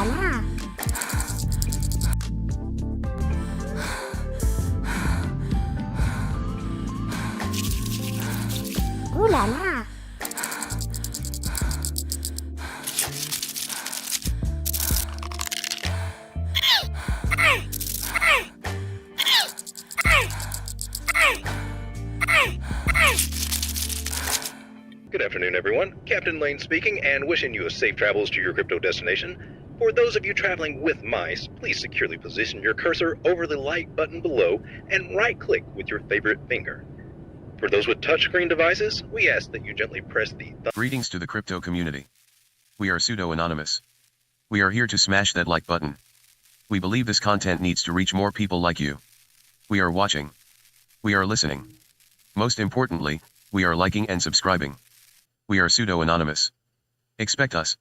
là la. Ooh la la. Good afternoon, everyone. Captain Lane speaking, and wishing you a safe travels to your crypto destination. For those of you traveling with mice, please securely position your cursor over the like button below and right-click with your favorite finger. For those with touchscreen devices, we ask that you gently press the Greetings to the crypto community. We are pseudo-anonymous. We are here to smash that like button. We believe this content needs to reach more people like you. We are watching. We are listening. Most importantly, we are liking and subscribing. We are pseudo-anonymous. Expect us.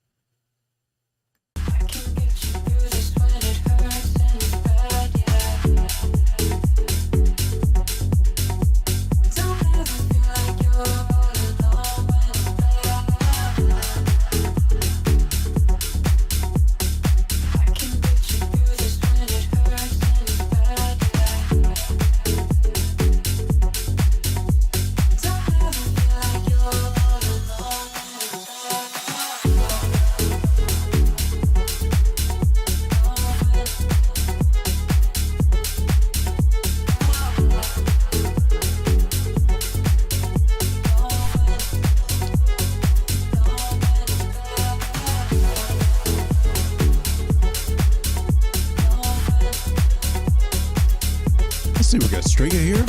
See, we got Striga here.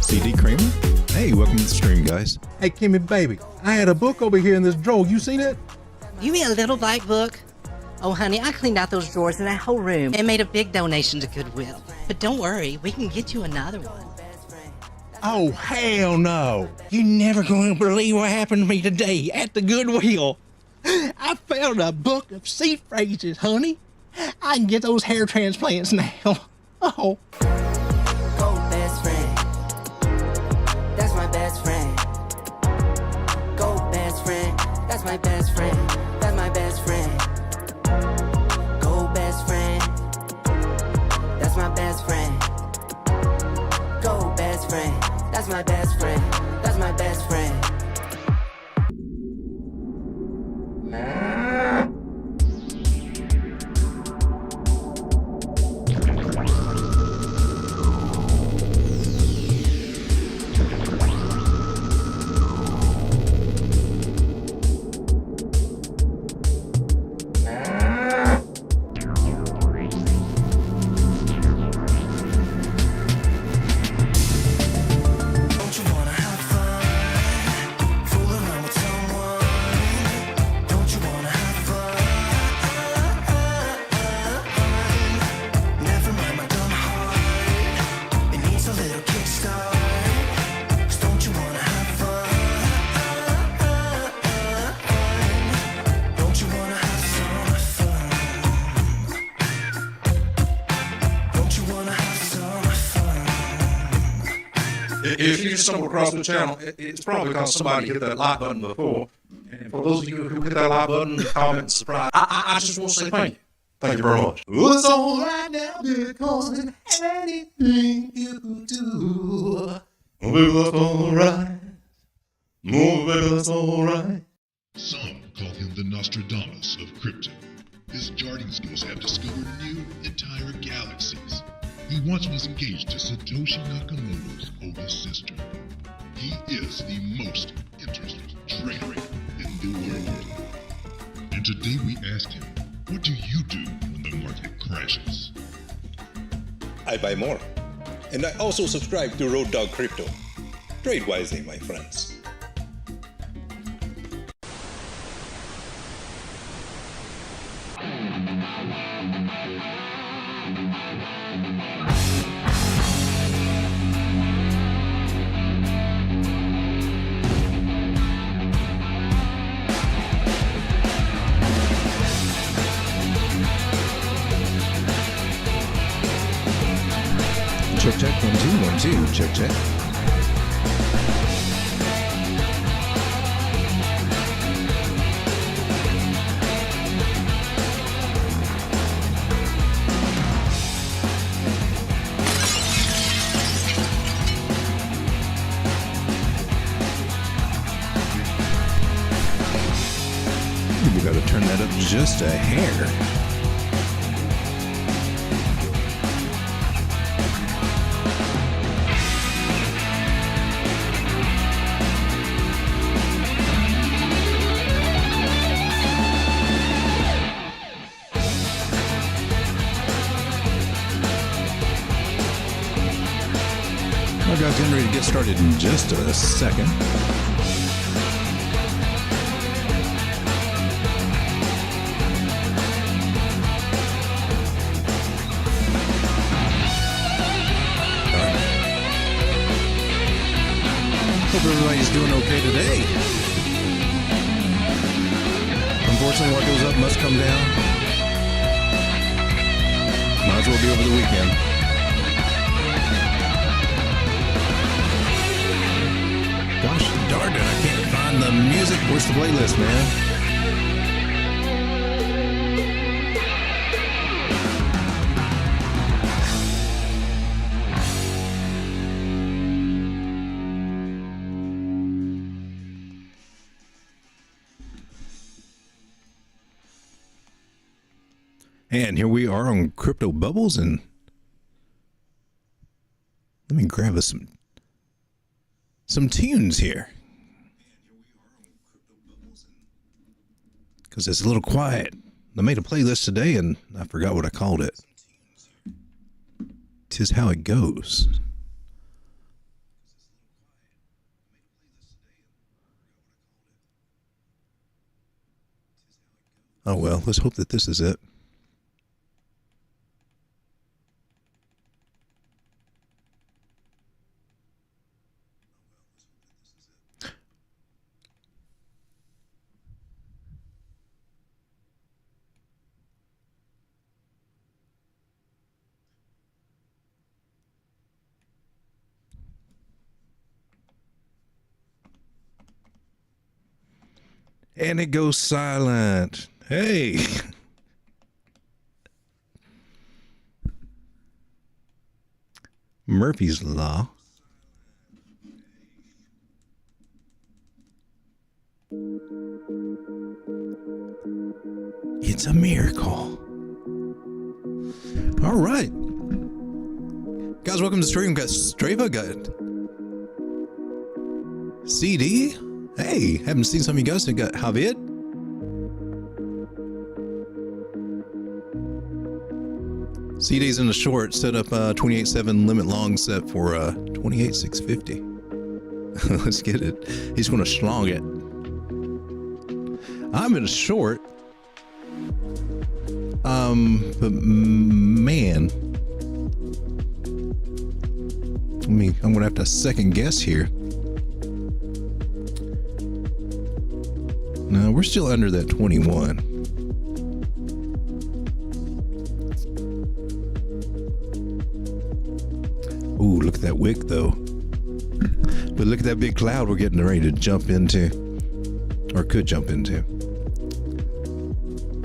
CD Cramer. Hey, welcome to the stream, guys. Hey, Kimmy, baby, I had a book over here in this drawer. You seen it? You mean a little black book? Oh, honey, I cleaned out those drawers in that whole room and made a big donation to Goodwill. But don't worry, we can get you another one. Oh, hell no. You're never going to believe what happened to me today at the Goodwill. I found a book of seed phrases, honey. I can get those hair transplants now. Oh. Go best friend. That's my best friend. Go best friend. That's my best friend. That's my best friend. Go best friend. That's my best friend. Go best friend. That's my best friend. That's my best friend. If you just stumble across the channel, it's probably because somebody hit that like button before. And for those of you who hit that like button, comment and subscribe, I just want to say thank you. Thank you very much. It's all right now because anything you do, oh, baby, that's all right. Oh, baby, that's all right. Some call him the Nostradamus of crypto. His charting skills have discovered new entire galaxies. He once was engaged to Satoshi Nakamoto's oldest sister. He is the most interested trader in the world. And today we asked him, what do you do when the market crashes? I buy more. And I also subscribe to Road Dog Crypto. Trade wisely, my friends. Check, check, 1, 2, 1, 2, check, check. just a hair. Our guys getting ready to get started in just a second. Hope everybody's doing okay today. Unfortunately, what goes up must come down. Might as well be over the weekend. Gosh darn it, I can't find the music. Where's the playlist, man? And here we are on Crypto Bubbles, and let me grab us some tunes here, because it's a little quiet. I made a playlist today, and I forgot what I called it. 'Tis how it goes. Oh well, let's hope that this is it. And it goes silent. Hey. Murphy's Law. It's a miracle. All right. Guys, welcome to the stream. Got Strava, got CD. Hey, haven't seen some of you guys. We got Javier. CD's in the short, set up 28.7 limit long set for 28.650. Let's get it. He's going to schlong it. I'm in a short. But man, I'm going to have to second guess here. No, we're still under that 21. Ooh, look at that wick though. But look at that big cloud we're getting ready to jump into, or could jump into.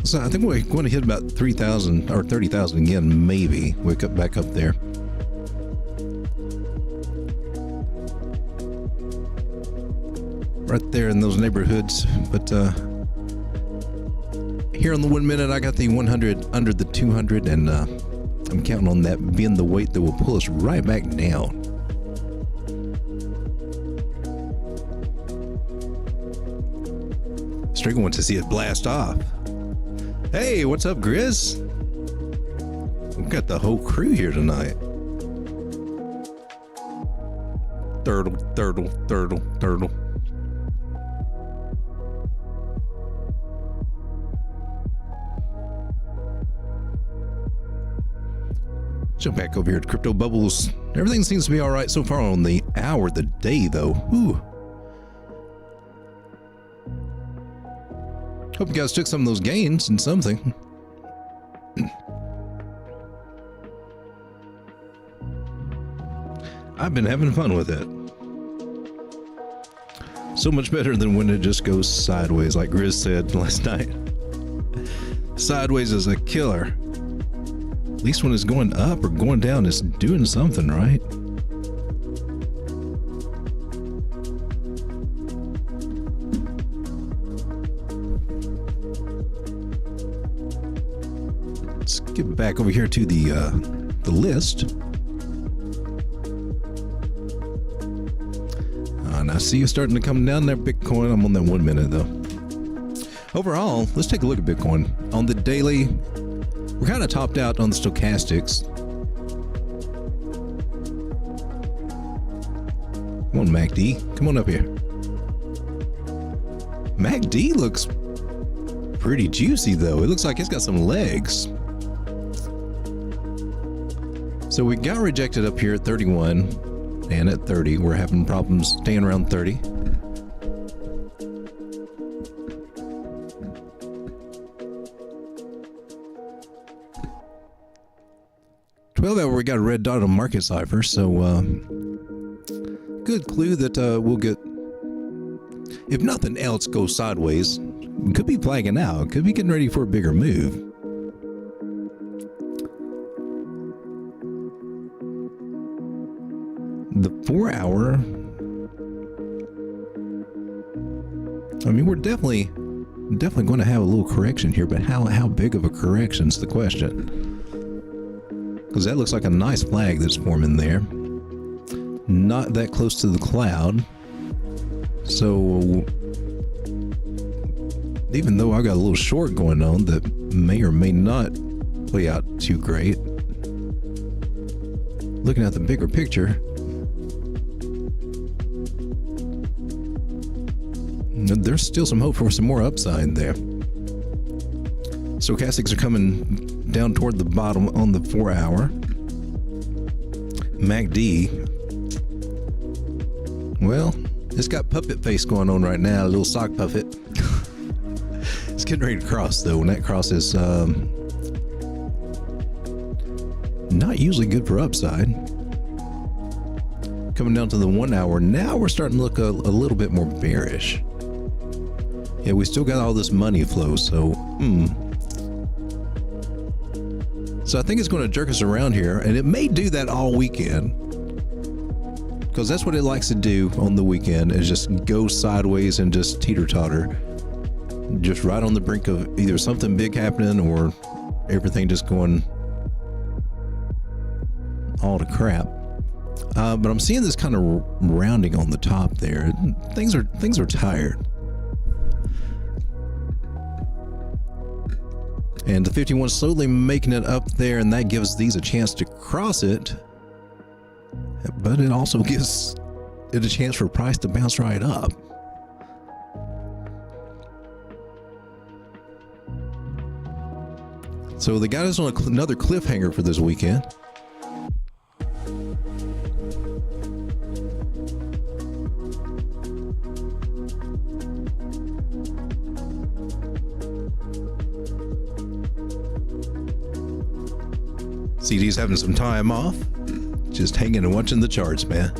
So I think we're going to hit about 3,000 or 30,000 again, maybe. Wake up back up there. Right there in those neighborhoods. But here on the 1 minute, I got the 100 under the 200, and I'm counting on that being the weight that will pull us right back down. Stringer wants to see it blast off. Hey, what's up, Grizz? We've got the whole crew here tonight. Turtle, turtle, turtle, turtle. Jump back over here to Crypto Bubbles. Everything seems to be all right so far on the hour, the day, though. Whew. Hope you guys took some of those gains and something. I've been having fun with it. So much better than when it just goes sideways, like Grizz said last night. Sideways is a killer. At least when it's going up or going down, it's doing something, right? Get back over here to the list. And I see you starting to come down there, Bitcoin. I'm on that 1 minute though. Overall, let's take a look at Bitcoin. On the daily, we're kind of topped out on the stochastics. Come on, MACD. Come on up here. MACD looks pretty juicy though. It looks like it's got some legs. So we got rejected up here at 31 and at 30. We're having problems staying around 30. We got a red dot on market cipher, so good clue that we'll get, if nothing else goes sideways, we could be flagging out, could be getting ready for a bigger move. The 4 hour, I mean, we're definitely going to have a little correction here, but how big of a correction is the question? Because that looks like a nice flag that's forming there. Not that close to the cloud. So even though I got a little short going on that may or may not play out too great, looking at the bigger picture, there's still some hope for some more upside there. Stochastics are coming down toward the bottom on the 4 hour. MACD, well, it's got puppet face going on right now, a little sock puppet. It's getting ready to cross though. When that crosses, not usually good for upside. Coming down to the 1 hour, now we're starting to look a little bit more bearish. Yeah, we still got all this money flow, so So I think it's going to jerk us around here, and it may do that all weekend, because that's what it likes to do on the weekend, is just go sideways and just teeter-totter, just right on the brink of either something big happening or everything just going all to crap. But I'm seeing this kind of rounding on the top there. Things are tired. And the 51 slowly making it up there, and that gives these a chance to cross it. But it also gives it a chance for price to bounce right up. So they got us on another cliffhanger for this weekend. CD's having some time off, just hanging and watching the charts, man.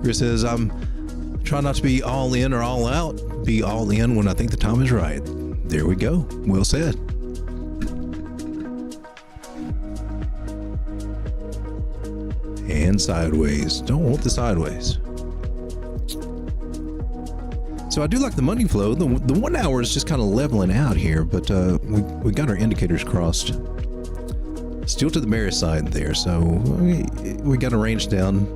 Chris says, I'm trying not to be all in or all out, be all in when I think the time is right. There we go. Well said. And sideways. Don't want the sideways. So I do like the money flow. The 1 hour is just kind of leveling out here, but we got our indicators crossed. Still to the bearish side there, so we got a range down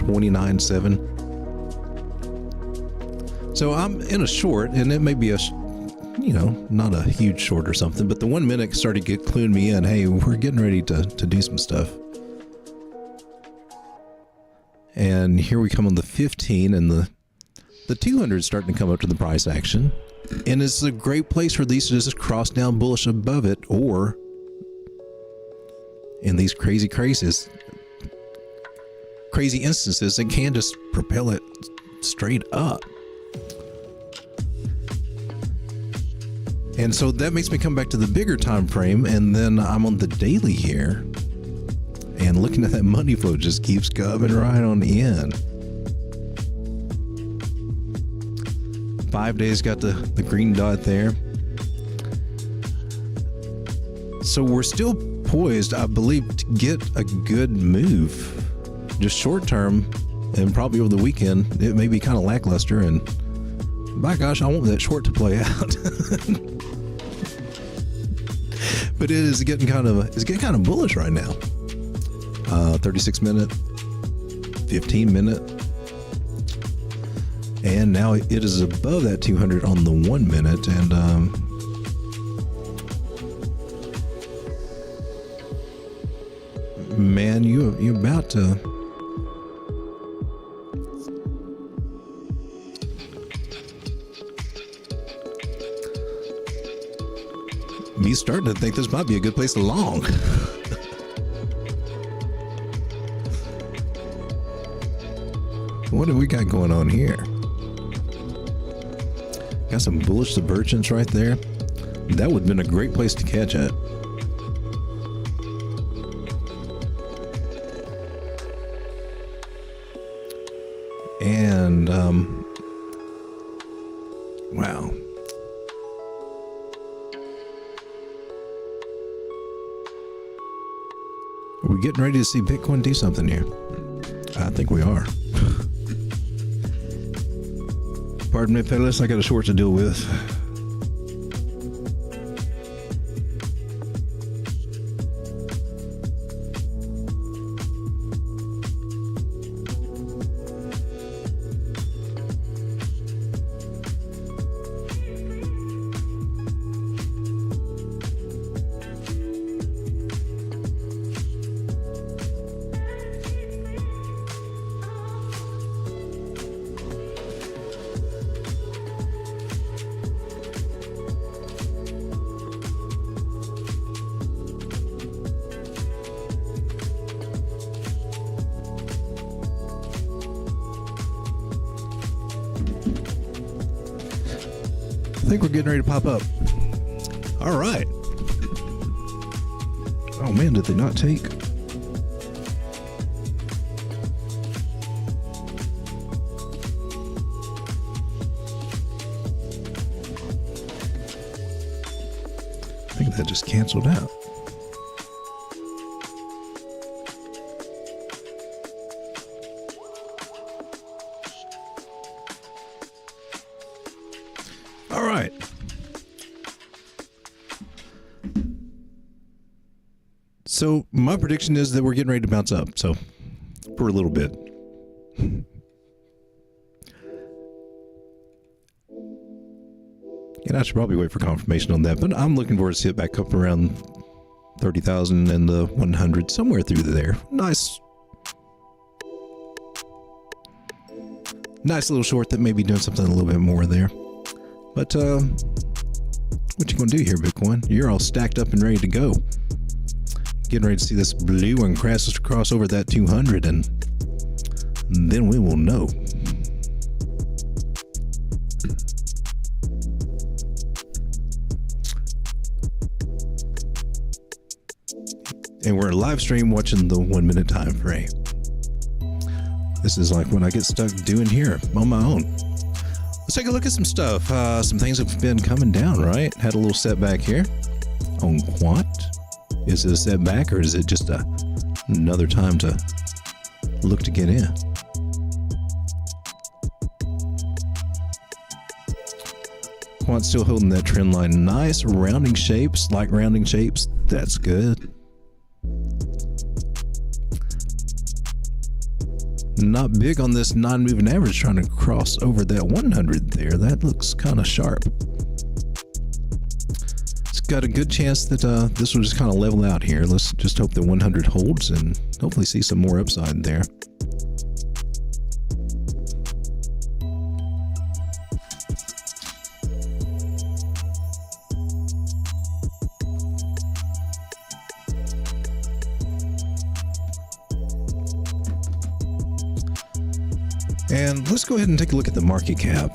29.7. So I'm in a short, and it may be a, not a huge short or something, but the 1 minute started cluing me in. Hey, we're getting ready to do some stuff. And here we come on the 15, and the 200 is starting to come up to the price action, and it's a great place for these to just cross down bullish above it, or in these crazy instances, it can just propel it straight up. And so that makes me come back to the bigger time frame, and then I'm on the daily here, and looking at that money flow just keeps coming right on in. 5 days got the green dot there. So we're still poised, I believe, to get a good move. Just short term, and probably over the weekend, it may be kind of lackluster, and by gosh, I want that short to play out. But it is getting kind of bullish right now. 36 minute, 15 minute, and now it is above that 200 on the 1 minute, and man, you're about to. Me starting to think this might be a good place to long. What do we got going on here? Got some bullish divergence right there. That would have been a great place to catch it. And wow. Are we getting ready to see Bitcoin do something here? I think we are. Pardon me, fellas, I got a short to deal with. I think we're getting ready to pop up. All right. Oh man, did they not take? I think that just canceled out. All right. So my prediction is that we're getting ready to bounce up. So for a little bit. And I should probably wait for confirmation on that, but I'm looking forward to see it back up around 30,000 and the 100, somewhere through there. Nice little short that may be doing something a little bit more there. But what you gonna do here, Bitcoin? You're all stacked up and ready to go. Getting ready to see this blue one cross over that 200, and then we will know. And we're live stream watching the 1 minute time frame. This is like what I get stuck doing here on my own. Let's take a look at some stuff. Some things have been coming down, right? Had a little setback here on Quant. Is it a setback, or is it just another time to look to get in? Quant's still holding that trend line. Nice rounding shapes, like rounding shapes. That's good. Not big on this non-moving average trying to cross over that 100 there. That looks kind of sharp. It's got a good chance that this will just kind of level out here. Let's just hope the 100 holds and hopefully see some more upside there. And let's go ahead and take a look at the market cap.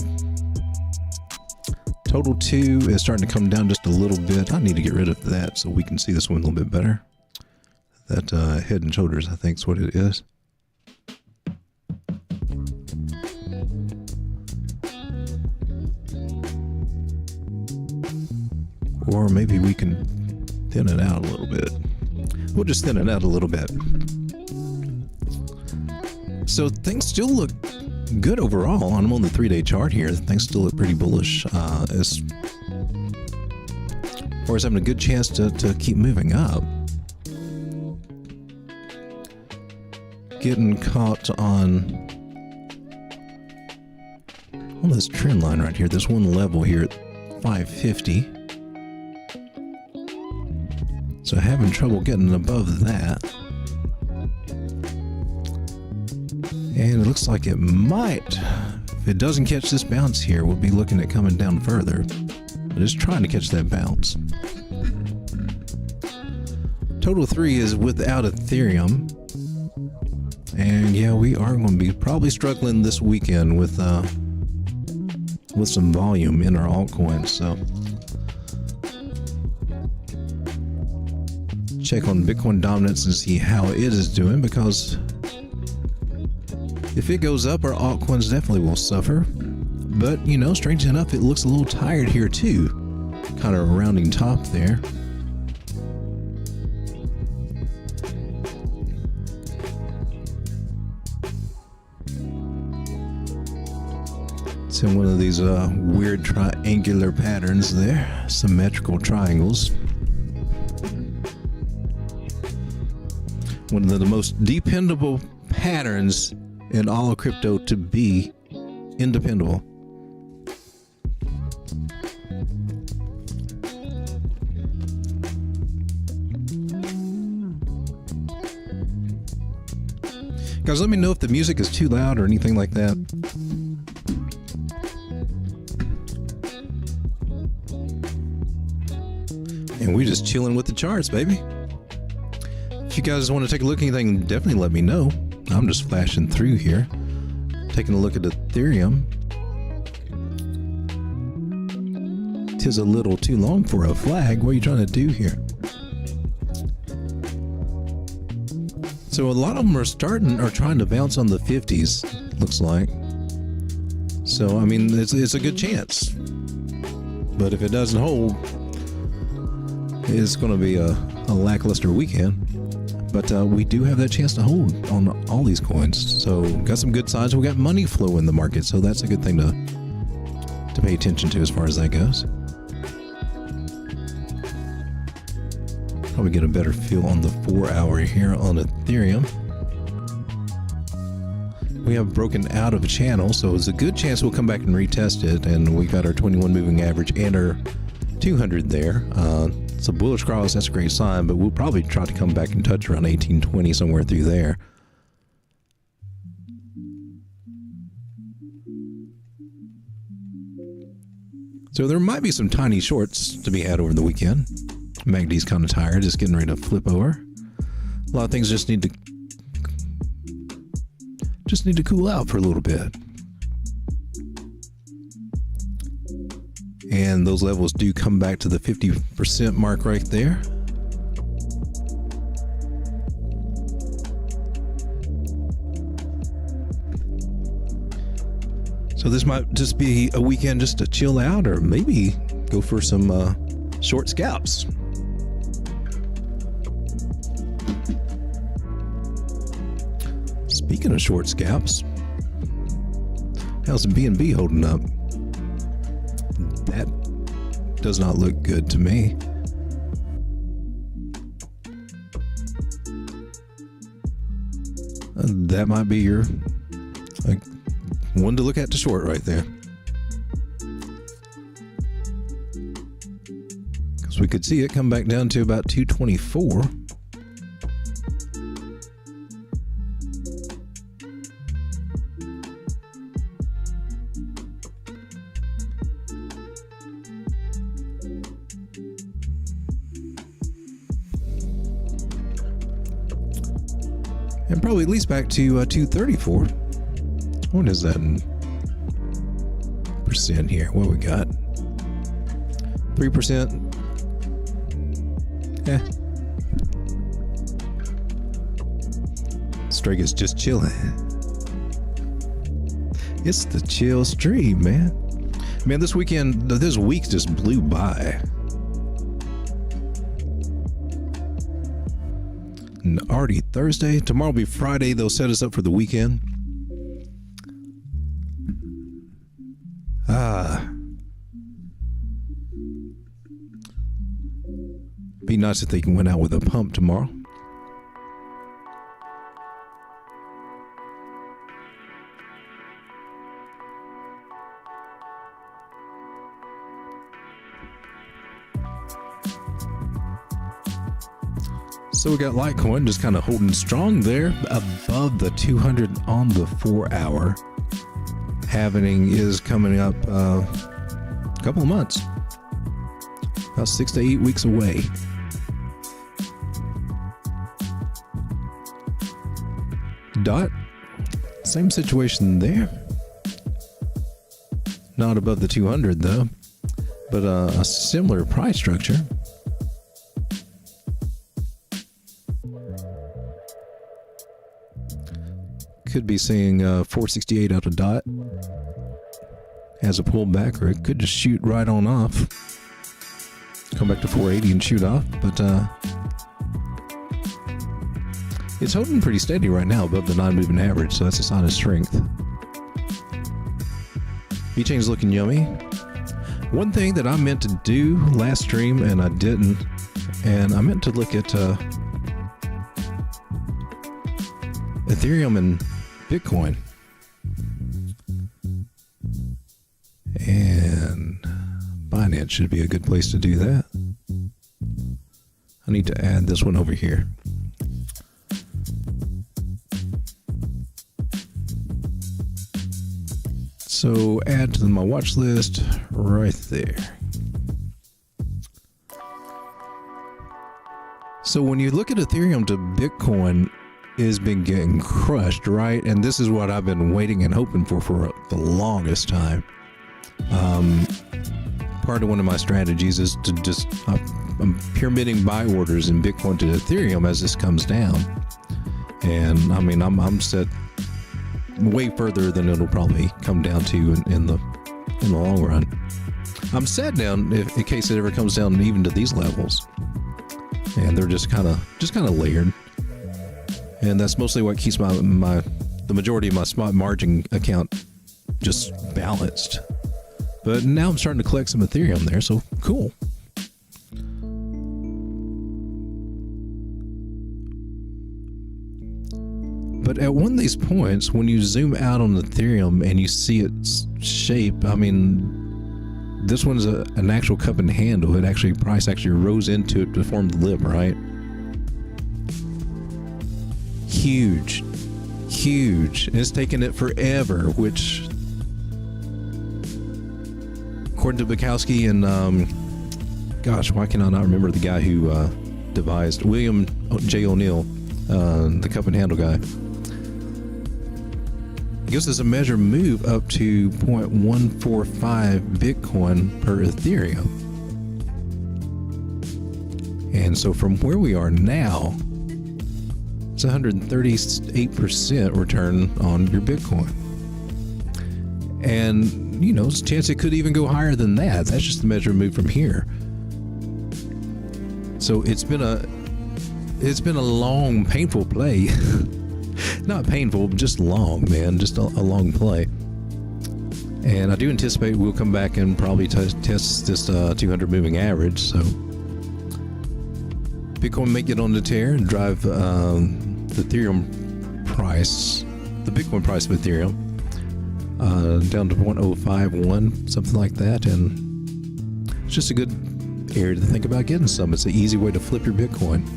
Total 2 is starting to come down just a little bit. I need to get rid of that so we can see this one a little bit better. That head and shoulders, I think, is what it is. Or maybe we can thin it out a little bit. We'll just thin it out a little bit. So things still look good overall. I'm on the 3-day chart here. Things still look pretty bullish. As far as having a good chance to keep moving up. Getting caught on this trend line right here. This one level here at 550. So having trouble getting above that. And it looks like it might, if it doesn't catch this bounce here, we'll be looking at coming down further. But it's trying to catch that bounce. Total 3 is without Ethereum. And yeah, we are going to be probably struggling this weekend with some volume in our altcoins. So check on Bitcoin dominance and see how it is doing, because if it goes up, our altcoins definitely will suffer. But, you know, strange enough, it looks a little tired here too. Kind of a rounding top there. It's in one of these weird triangular patterns there. Symmetrical triangles. One of the most dependable patterns in all of crypto to be independable. Guys, let me know if the music is too loud or anything like that. And we're just chilling with the charts, baby. If you guys want to take a look at anything, definitely let me know. I'm just flashing through here. Taking a look at Ethereum. Tis a little too long for a flag. What are you trying to do here? So a lot of them are trying to bounce on the 50s, looks like. So, I mean, it's a good chance. But if it doesn't hold, it's going to be a lackluster weekend. But we do have that chance to hold on all these coins. So got some good signs. We got money flow in the market, so that's a good thing to pay attention to as far as that goes. Probably get a better feel on the 4-hour here on Ethereum. We have broken out of a channel, so it's a good chance we'll come back and retest it. And we got our 21 moving average and our 200 there. It's a bullish cross, that's a great sign, but we'll probably try to come back and touch around 1820, somewhere through there. So there might be some tiny shorts to be had over the weekend. MACD's kind of tired, just getting ready to flip over. A lot of things just need to cool out for a little bit. And those levels do come back to the 50% mark right there. So this might just be a weekend just to chill out, or maybe go for some short scalps. Speaking of short scalps, how's the BNB holding up? That does not look good to me. That might be your one to look at to short right there. Because we could see it come back down to about 224. And probably at least back to 234. What is that in percent here? What we got? 3%. Strike is just chilling. It's the chill stream, man. Man, this week just blew by. And already Thursday. Tomorrow will be Friday. They'll set us up for the weekend. Be nice if they can win out with a pump tomorrow. So we got Litecoin just kind of holding strong there above the 200 on the 4 hour. Halvening is coming up a couple of months, about 6 to 8 weeks away. DOT, same situation there. Not above the 200 though, but a similar price structure. Could be seeing 468 out of DOT as a pullback, or it could just shoot right on off, come back to 480 and shoot off. But it's holding pretty steady right now above the 9-moving average, so that's a sign of strength. VeChain's looking yummy. One thing that I meant to do last stream and I didn't, and I meant to look at Ethereum and Bitcoin. And Binance should be a good place to do that. I need to add this one over here. So add to my watch list right there. So when you look at Ethereum to Bitcoin, has been getting crushed, right? And this is what I've been waiting and hoping for the longest time. Part of one of my strategies is to just I'm pyramiding buy orders in Bitcoin to Ethereum as this comes down. And I mean, I'm set way further than it'll probably come down to in the long run. I'm set down in case it ever comes down even to these levels. And they're just kind of layered. And that's mostly what keeps the majority of my spot margin account just balanced. But now I'm starting to collect some Ethereum there, so cool. But at one of these points, when you zoom out on Ethereum and you see its shape, I mean, this one's an actual cup and handle. Price actually rose into it to form the lip, right? Huge. And it's taken it forever, which, according to Bukowski and, gosh, why can I not remember the guy who devised, William J. O'Neill, the cup and handle guy. It gives us a measured move up to 0.145 Bitcoin per Ethereum. And so from where we are now, it's 138% return on your Bitcoin. And, you know, there's a chance it could even go higher than that. That's just the measure move from here. So it's been a long, painful play. Not painful, just long, man. Just a long play. And I do anticipate we'll come back and probably test this 200 moving average. So Bitcoin may get on the tear and drive the Ethereum price, the Bitcoin price of Ethereum, down to 0.051, something like that. And it's just a good area to think about getting some. It's an easy way to flip your Bitcoin.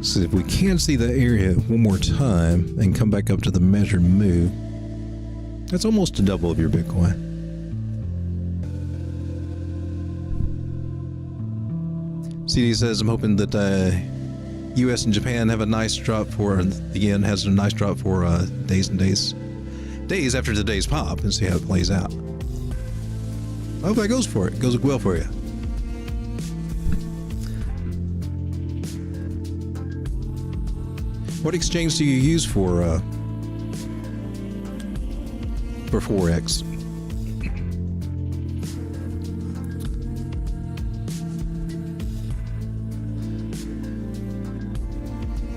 So if we can see the area one more time and come back up to the measured move, that's almost a double of your Bitcoin. CD says, I'm hoping that U.S. and Japan have a nice drop for, the yen has a nice drop for days after today's pop, and see how it plays out. I hope that goes for it. Goes well for you. What exchange do you use for Forex?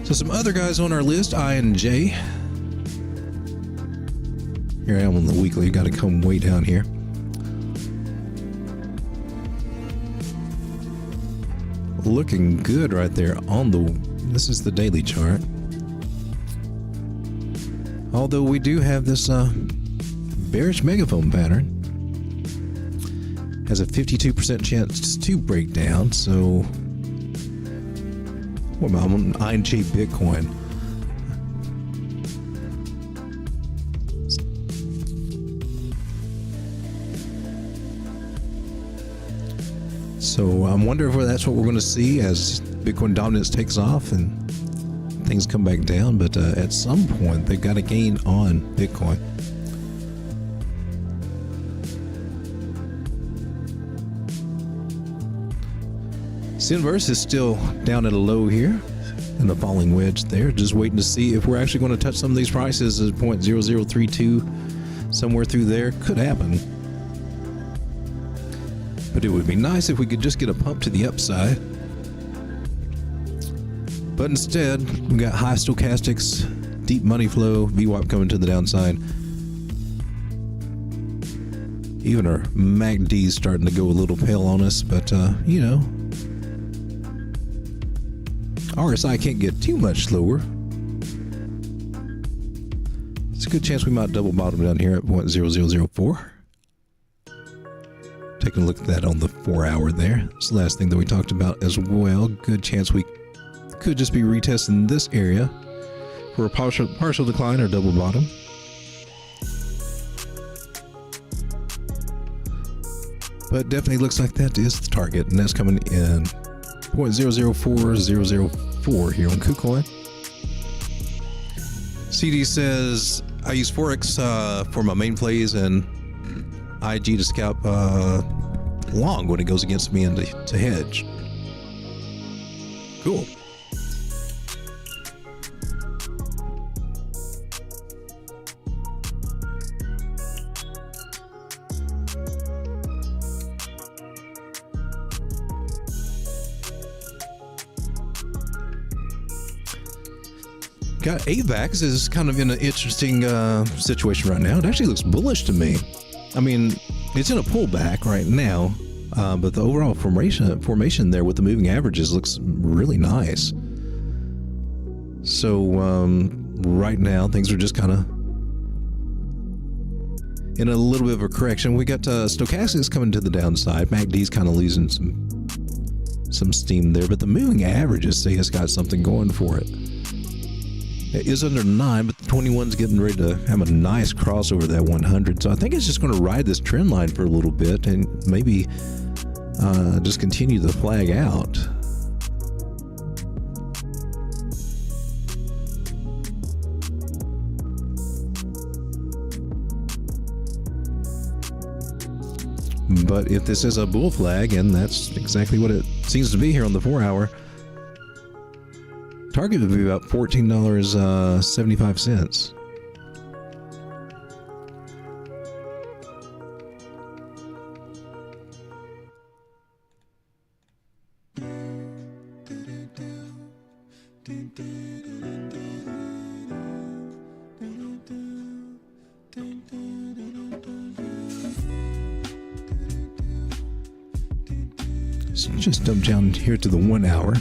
So some other guys on our list, I and J. Here I am on the weekly. Got to come way down here. looking good right there on the, this is the daily chart. Although we do have this bearish megaphone pattern. Has a 52% chance to break down, so what about on ING Bitcoin? So I'm wondering if that's what we're going to see as Bitcoin dominance takes off and things come back down, but at some point they've got to gain on Bitcoin. Sinverse is still down at a low here in the falling wedge there, just waiting to see if we're actually going to touch some of these prices at 0.0032, somewhere through there. Could happen. But it would be nice if we could just get a pump to the upside. But instead, we got high stochastics, deep money flow, VWAP coming to the downside. Even our MACD is starting to go a little pale on us, but you know, RSI can't get too much lower. It's a good chance we might double bottom down here at 0.0004. Taking a look at that on the 4-hour there. It's the last thing that we talked about as well. Good chance we could just be retesting this area for a partial decline or double bottom. But definitely looks like that is the target, and that's coming in 0.004004 here on KuCoin. CD says, I use Forex for my main plays and IG to scalp long when it goes against me and to hedge. Cool. Got AVAX is kind of in an interesting situation right now. It actually looks bullish to me. I mean, it's in a pullback right now, but the overall formation there with the moving averages looks really nice. So right now things are just kind of in a little bit of a correction. We got stochastics coming to the downside. MACD's kind of losing some steam there, but the moving averages say it's got something going for it. It is under 9, but the 21's getting ready to have a nice crossover that 100. So I think it's just going to ride this trend line for a little bit and maybe just continue to flag out. But if this is a bull flag, and that's exactly what it seems to be here on the 4-hour, target would be about $14.75. So just dump down here to the 1 hour.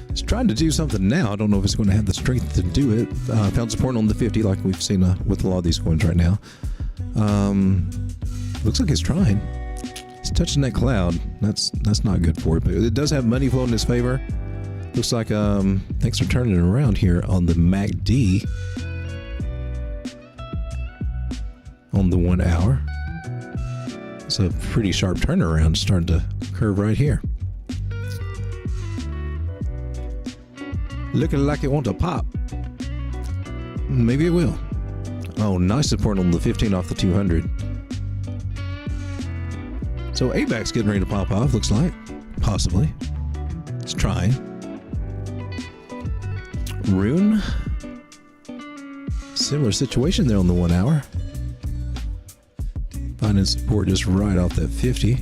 It's trying to do something now. I don't know if it's going to have the strength to do it. Found support on the 50 like we've seen with a lot of these coins right now. Looks like it's trying. It's touching that cloud. That's not good for it, but it does have money flow in its favor. Looks like things are turning around here on the MACD. On the 1 hour. It's a pretty sharp turnaround starting to curve right here. Looking like it wants to pop. Maybe it will. Oh, nice support on the 15 off the 200. So AVAX getting ready to pop off, looks like. Possibly. It's trying. RUNE. Similar situation there on the 1 hour. Finding support just right off that 50.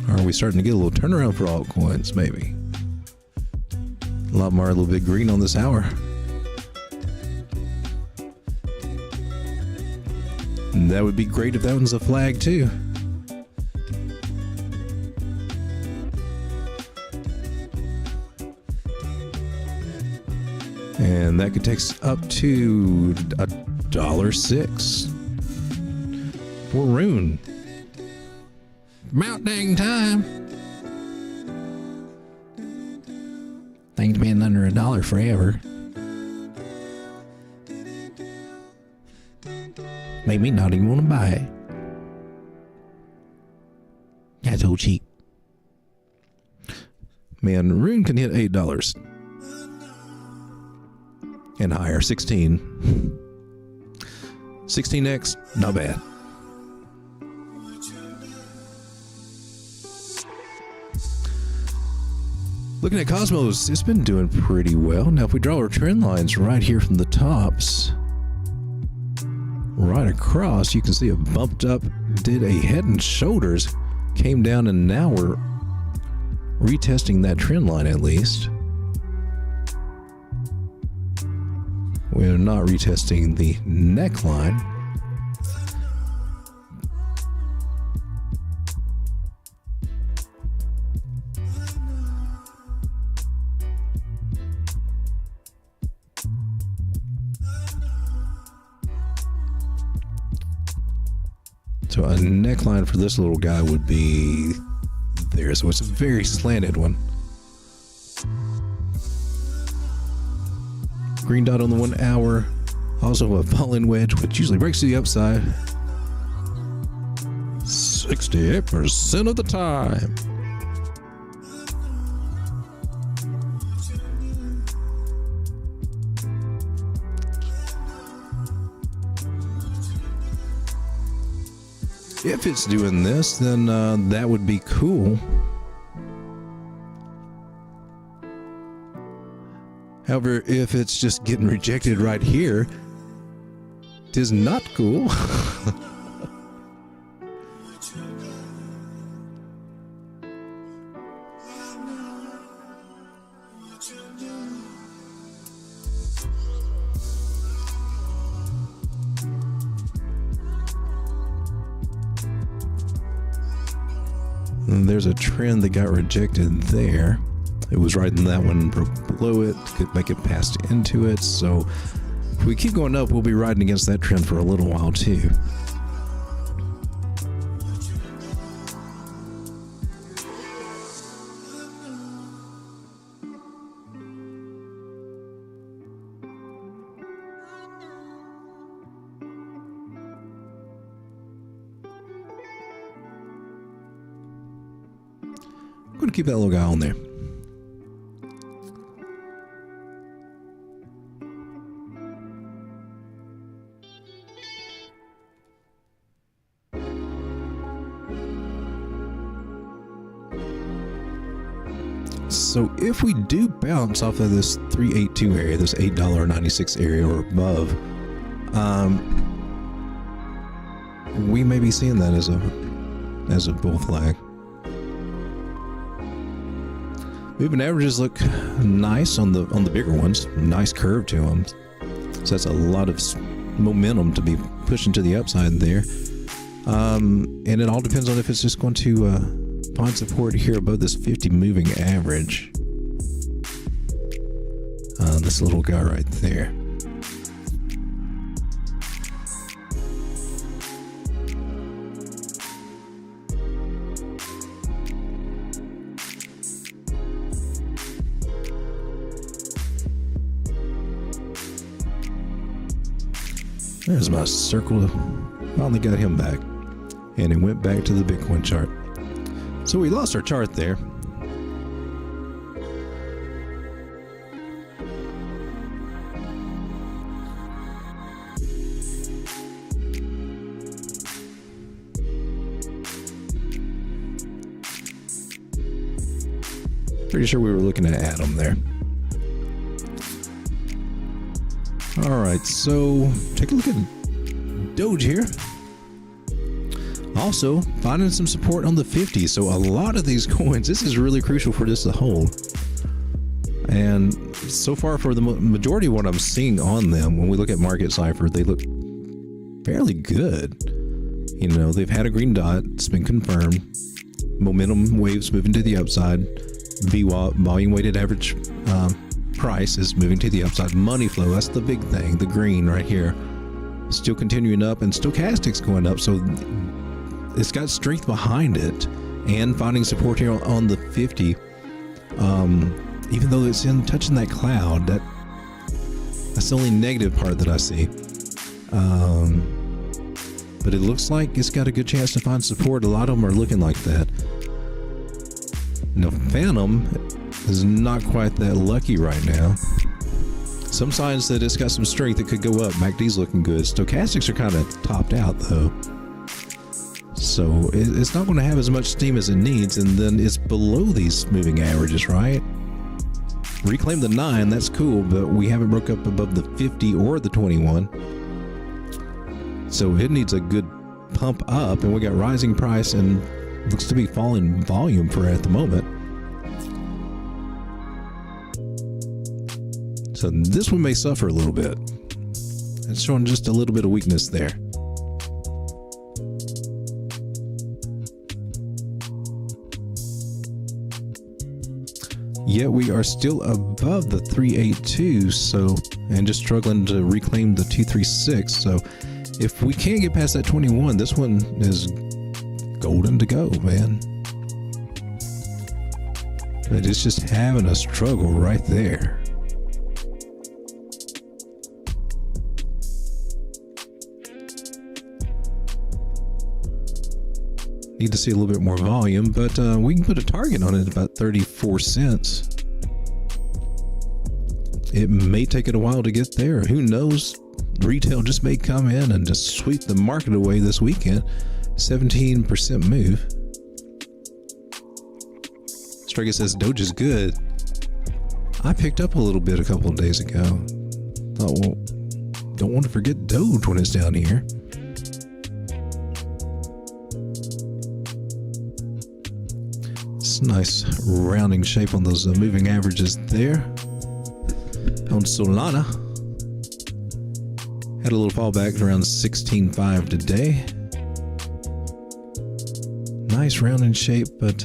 Are we starting to get a little turnaround for altcoins, maybe? A lot more, a little bit green on this hour. And that would be great if that one's a flag too. And that could take us up to $1.06 for RUNE. Mount dang time. Things been under $1 forever. Made me not even want to buy it. That's so cheap. Man, RUNE can hit $8 and higher. 16x, not bad. Looking at Cosmos, it's been doing pretty well. Now, if we draw our trend lines right here from the tops, right across, you can see it bumped up, did a head and shoulders, came down, and now we're retesting that trend line at least. We're not retesting the neckline. So a neckline for this little guy would be there. So it's a very slanted one. Green dot on the 1 hour. Also a falling wedge, which usually breaks to the upside 68% of the time. If it's doing this, then that would be cool. However, if it's just getting rejected right here, it is not cool. And there's a trend that got rejected there. It was right in that one, broke below it, could make it past into it. So if we keep going up, we'll be riding against that trend for a little while too. I'm going to keep that little guy on there. So if we do bounce off of this 382 area, this $8.96 area or above, we may be seeing that as a bull flag. Moving averages look nice on the bigger ones. Nice curve to them. So that's a lot of momentum to be pushing to the upside there. And it all depends on if it's just going to find support here above this 50 moving average. This little guy right there. There's my circle. Finally got him back. And it went back to the Bitcoin chart. So we lost our chart there. Pretty sure we were looking at Adam there. All right, so take a look at DOGE here. Also, finding some support on the 50. So a lot of these coins, this is really crucial for this to hold. And so far, for the majority of what I'm seeing on them, when we look at Market Cipher, they look fairly good. You know, they've had a green dot. It's been confirmed. Momentum waves moving to the upside. VWAP, volume weighted average price, is moving to the upside. Money flow, that's the big thing. The green right here, still continuing up, and stochastics going up. So it's got strength behind it, and finding support here on the 50. Even though it's touching that cloud, that's the only negative part that I see. But it looks like it's got a good chance to find support. A lot of them are looking like that. Now, Phantom is not quite that lucky right now. Some signs that it's got some strength. It could go up. MACD's looking good. Stochastics are kind of topped out though. So it's not going to have as much steam as it needs, and then it's below these moving averages, right? Reclaim the 9, that's cool, but we haven't broke up above the 50 or the 21. So it needs a good pump up, and we got rising price and looks to be falling volume for it at the moment. So this one may suffer a little bit. It's showing just a little bit of weakness there. Yet we are still above the 382, so, and just struggling to reclaim the 236. So if we can't get past that 21, this one is golden to go, man. But it's just having a struggle right there. Need to see a little bit more volume, but we can put a target on it at about 34 cents. It may take it a while to get there. Who knows? Retail just may come in and just sweep the market away this weekend. 17% move. Strega says Doge is good. I picked up a little bit a couple of days ago. Thought, well, don't want to forget Doge when it's down here. Nice rounding shape on those moving averages there. On Solana, had a little fallback around 16.5 today. Nice rounding shape, but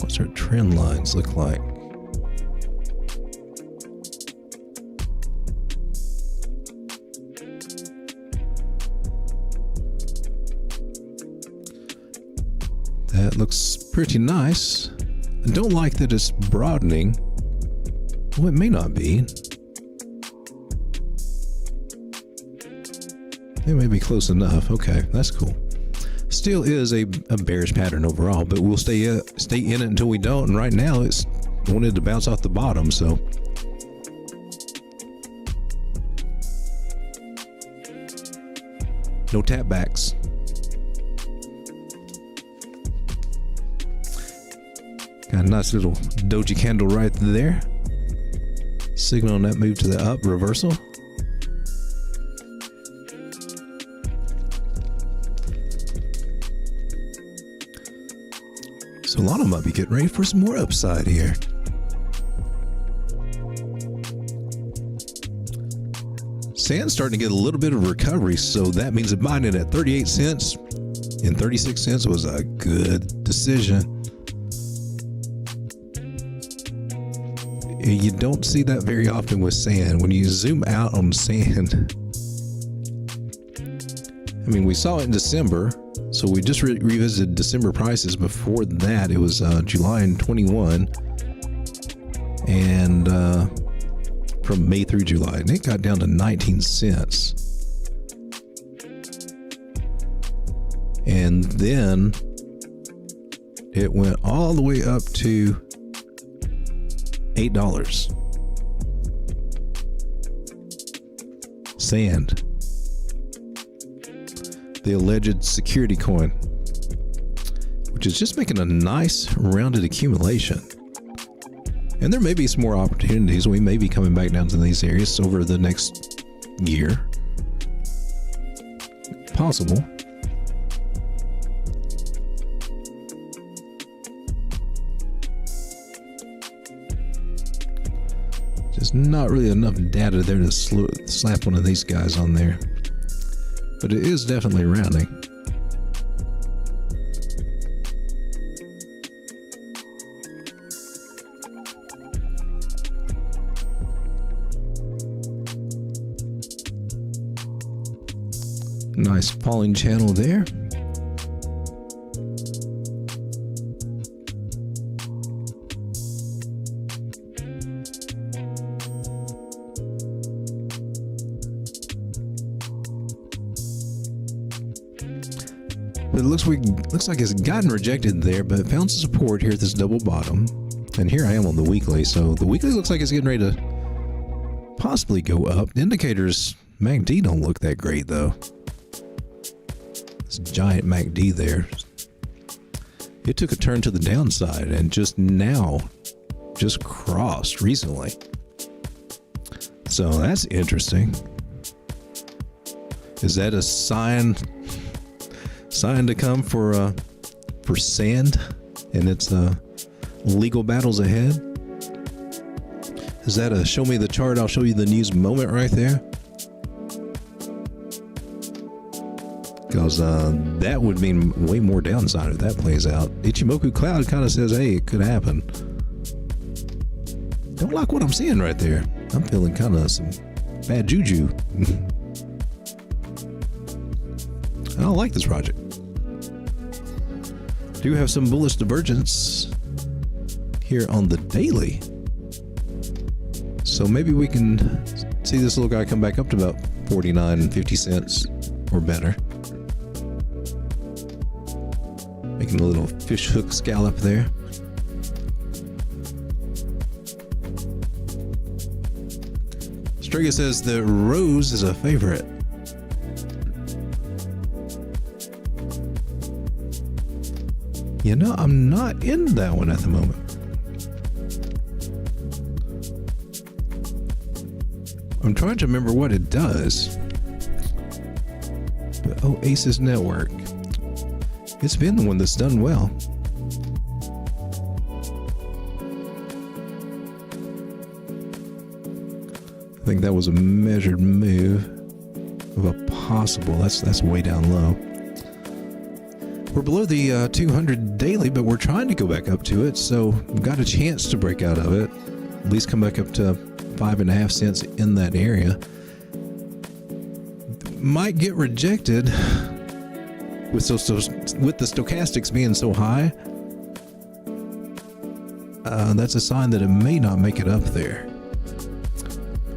what's our trend lines look like? That looks pretty nice. I don't like that it's broadening. Well, it may not be. It may be close enough. Okay, that's cool. Still is a bearish pattern overall, but we'll stay in it until we don't. And right now, it's wanted to bounce off the bottom, so. No tap backs. Got a nice little doji candle right there. Signal on that move to the up reversal. Solana might be getting ready for some more upside here. Sand's starting to get a little bit of recovery, so that means that buying it at 38 cents and 36 cents was a good decision. You don't see that very often with sand. When you zoom out on sand, I mean, we saw it in December, so we just revisited December prices. Before that, it was July and 21, and from May through July, and it got down to 19 cents. And then it went all the way up to $8. Sand. The alleged security coin, which is just making a nice rounded accumulation. And there may be some more opportunities. We may be coming back down to these areas over the next year. Possible. There's not really enough data there to slap one of these guys on there. But it is definitely rounding. Nice falling channel there. But it looks like it's gotten rejected there, but it found some support here at this double bottom. And here I am on the weekly. So the weekly looks like it's getting ready to possibly go up. The indicators, MACD don't look that great though. This giant MACD there. It took a turn to the downside and just crossed recently. So that's interesting. Is that a sign to come for sand and its legal battles ahead? Is that a show me the chart, I'll show you the news moment right there? Because that would mean way more downside if that plays out. Ichimoku Cloud kind of says, hey, it could happen. Don't like what I'm seeing right there. I'm feeling kind of some bad juju. I don't like this project. Do have some bullish divergence here on the daily. So maybe we can see this little guy come back up to about 49.50 cents or better. Making a little fish hook scallop there. Strega says the rose is a favorite. You know, I'm not in that one at the moment. I'm trying to remember what it does. But, oh, Aces Network. It's been the one that's done well. I think that was a measured move of a possible. That's way down low. We're below the 200 daily, but we're trying to go back up to it, so we've got a chance to break out of it. At least come back up to 5.5 cents in that area. Might get rejected with the stochastics being so high. That's a sign that it may not make it up there.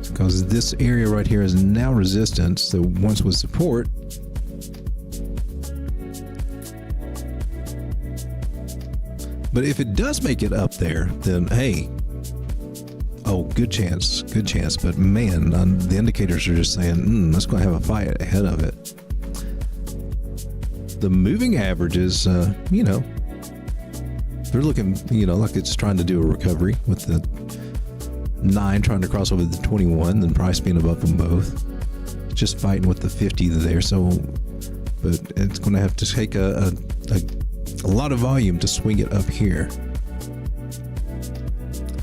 Because this area right here is now resistance, so once was support. But if it does make it up there, then hey, oh, good chance. But man, the indicators are just saying, let's go have a fight ahead of it. The moving averages, they're looking, like it's trying to do a recovery with the 9 trying to cross over the 21, then price being above them both. Just fighting with the 50 there. So, but it's going to have to take a lot of volume to swing it up here.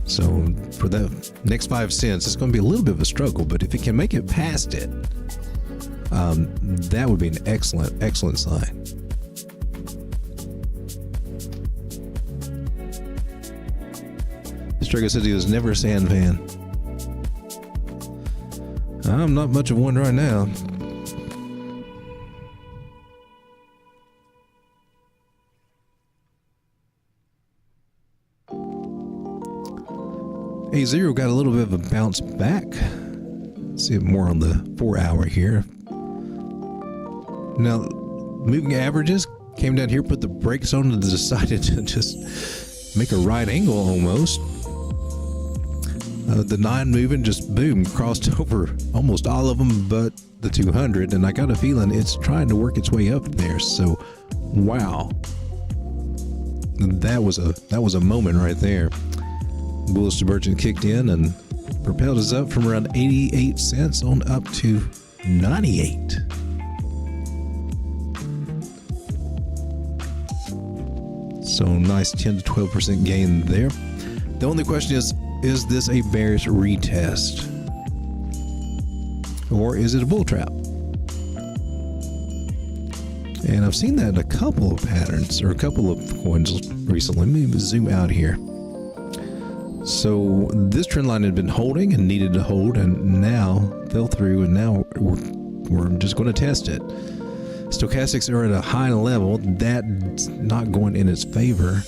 So for the next 5 cents, it's going to be a little bit of a struggle, but if it can make it past it, that would be an excellent sign. Strega said he was never a sand fan. I'm not much of one right now. AZERO got a little bit of a bounce back. See it more on the 4-hour here. Now, moving averages came down here, put the brakes on, and decided to just make a right angle almost. The 9 moving just boom, crossed over almost all of them but the 200, and I got a feeling it's trying to work its way up there. So, wow, that was a moment right there. Bullish divergence kicked in and propelled us up from around 88 cents on up to 98. So nice 10 to 12% gain there. The only question is is this a bearish retest? Or is it a bull trap? And I've seen that in a couple of patterns or a couple of coins recently. Let me zoom out here. So this trend line had been holding and needed to hold, and now fell through, and now we're just going to test it. Stochastics are at a high level. That's not going in its favor.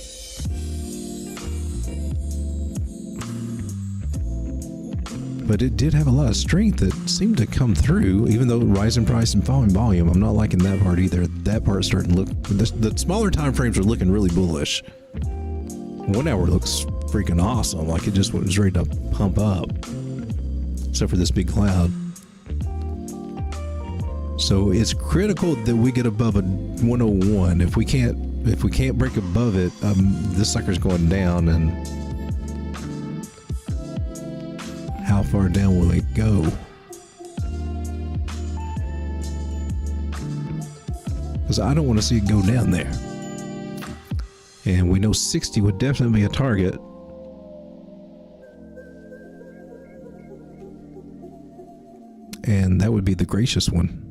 But it did have a lot of strength that seemed to come through, even though rising price and falling volume. I'm not liking that part either. That part's starting to look, the smaller time frames are looking really bullish. 1 hour looks freaking awesome, like it just was ready to pump up, except for this big cloud. So it's critical that we get above a 101. If we can't break above it, this sucker's going down, and how far down will it go? Because I don't want to see it go down there. And we know 60 would definitely be a target. And that would be the gracious one.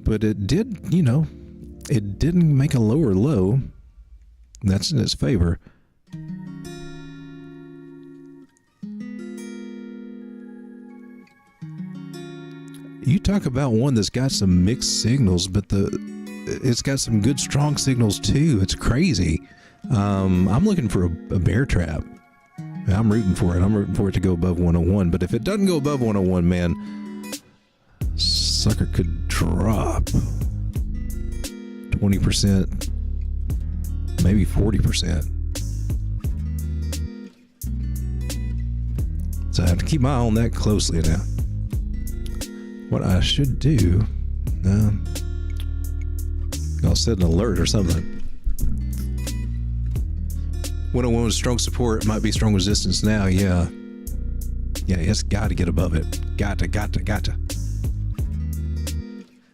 But it did, it didn't make a lower low. That's in its favor. You talk about one that's got some mixed signals, but it's got some good strong signals too. It's crazy. I'm looking for a bear trap. I'm rooting for it. I'm rooting for it to go above 101. But if it doesn't go above 101, man, sucker could drop 20%, maybe 40%. So I have to keep my eye on that closely now. What I should do, I'll set an alert or something. 101 was strong support, it might be strong resistance now, yeah. Yeah, it's got to get above it. Got to.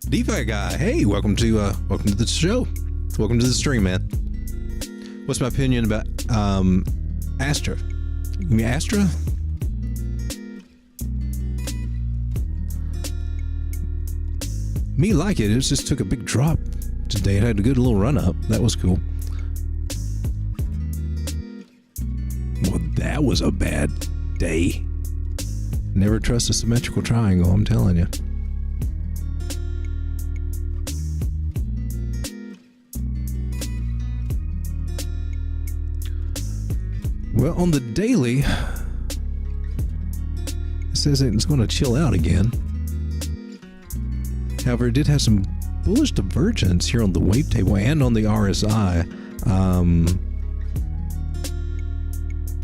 DeFi guy, hey, welcome to the show. Welcome to the stream, man. What's my opinion about ASTRA? You mean ASTRA? Me like it. It just took a big drop today. It had a good little run up. That was cool. Well, that was a bad day. Never trust a symmetrical triangle, I'm telling you. Well, on the daily, it says it's going to chill out again. However, it did have some bullish divergence here on the wave table and on the RSI.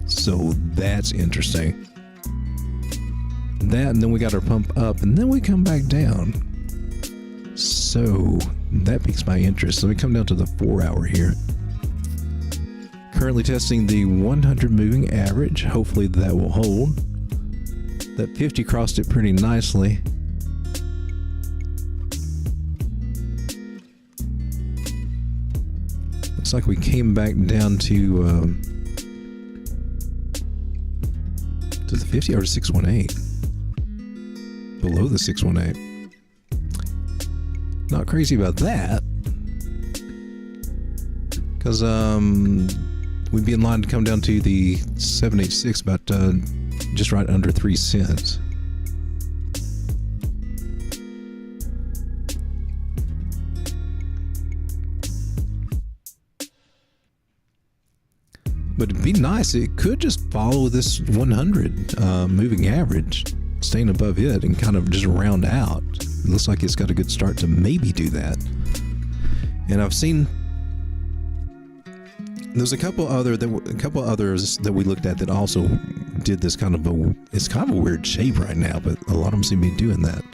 So that's interesting. That, and then we got our pump up, and then we come back down. So that piques my interest. So we come down to the 4 hour here. Currently testing the 100 moving average. Hopefully that will hold. That 50 crossed it pretty nicely. Looks like we came back down to the 50 or to 618. Below the 618. Not crazy about that. Because we'd be in line to come down to the 786, about just right under 3 cents. But it'd be nice. It could just follow this 100 moving average, staying above it, and kind of just round out. It looks like it's got a good start to maybe do that. And I've seen there's a couple others that we looked at that also did this kind of it's kind of a weird shape right now, but a lot of them seem to be doing that.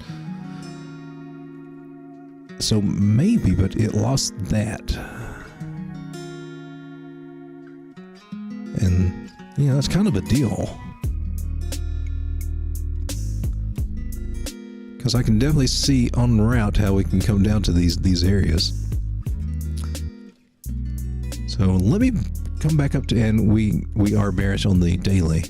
So maybe, but it lost that. And, that's kind of a deal. Because I can definitely see en route how we can come down to these areas. So let me come back up to, and we are bearish on the daily.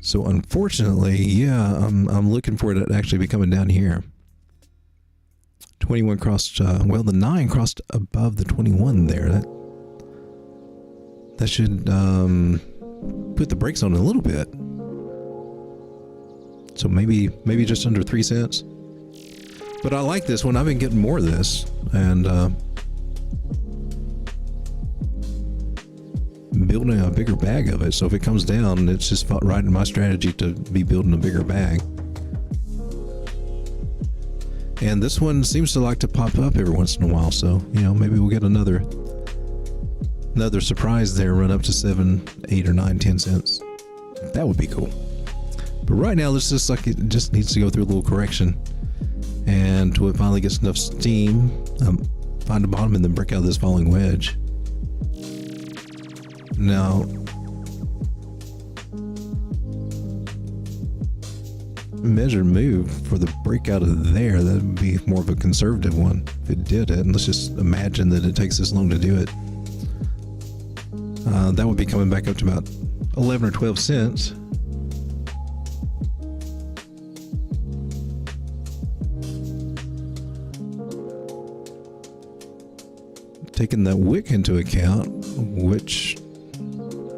So unfortunately, yeah, I'm looking for it to actually be coming down here. 21 crossed, well, the 9 crossed above the 21 there. That should put the brakes on a little bit. So maybe just under 3 cents. But I like this one. I've been getting more of this, and building a bigger bag of it. So if it comes down, it's just right in my strategy to be building a bigger bag. And this one seems to like to pop up every once in a while. So, you know, maybe we'll get another surprise there, run up to 7, 8, or 9, 10 cents. That would be cool. But right now, this just like it just needs to go through a little correction, and until it finally gets enough steam, find a bottom and then break out of this falling wedge. Now, measured move for the breakout of there, that would be more of a conservative one if it did it. And let's just imagine that it takes this long to do it. That would be coming back up to about 11 or 12 cents. Taking that wick into account, which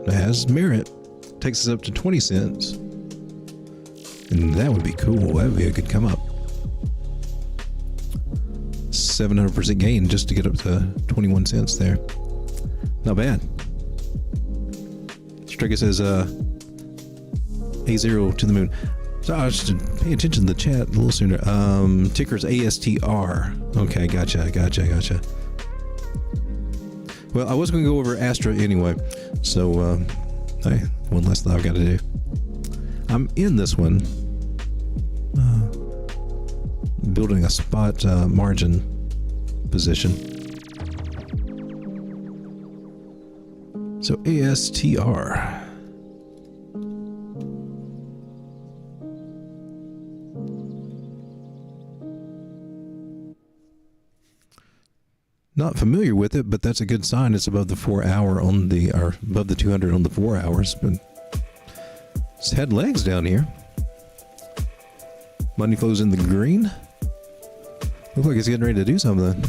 has merit, takes us up to 20 cents. And that would be cool. That would be a good come up. 700% gain just to get up to 21 cents there. Not bad. Strega says, AZERO to the moon. So I should pay attention to the chat a little sooner. Ticker's ASTR. Okay, gotcha. Well, I was going to go over ASTRA anyway. So, hey, one less thing I've got to do. I'm in this one. Building a spot margin position. So ASTR. Not familiar with it, but that's a good sign. It's above the 4 hour on the, or above the 200 on the 4 hours. But it's had legs down here. Money flows in the green. Looks like it's getting ready to do something.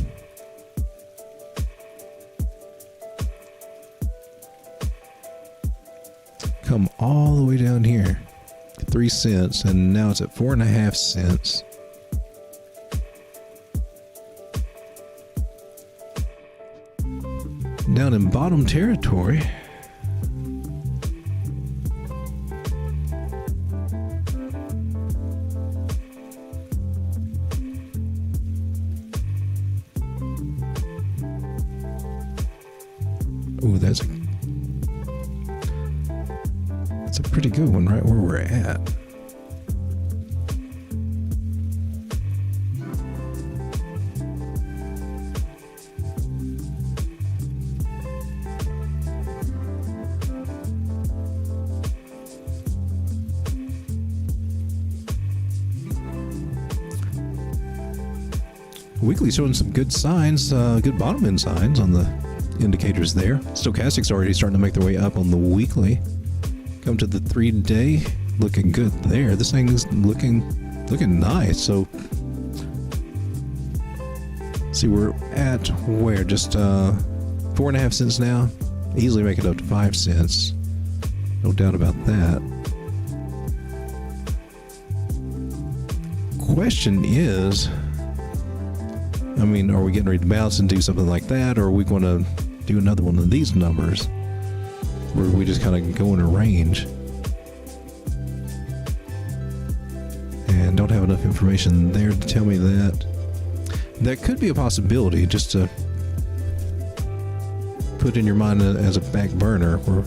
Come all the way down here. 3 cents, and now it's at 4.5 cents. Down in bottom territory. Ooh, that's a pretty good one right where we're at. Weekly showing some good signs, good bottom end signs on the indicators there. Stochastics already starting to make their way up on the weekly. Come to the 3-day, looking good there. This thing is looking nice. So, see, we're at where? Just 4.5 cents now. Easily make it up to 5 cents. No doubt about that. Question is, I mean, are we getting ready to bounce and do something like that, or are we going to do another one of these numbers where we just kind of go in a range and don't have enough information there to tell me that? That could be a possibility, just to put in your mind as a back burner. Where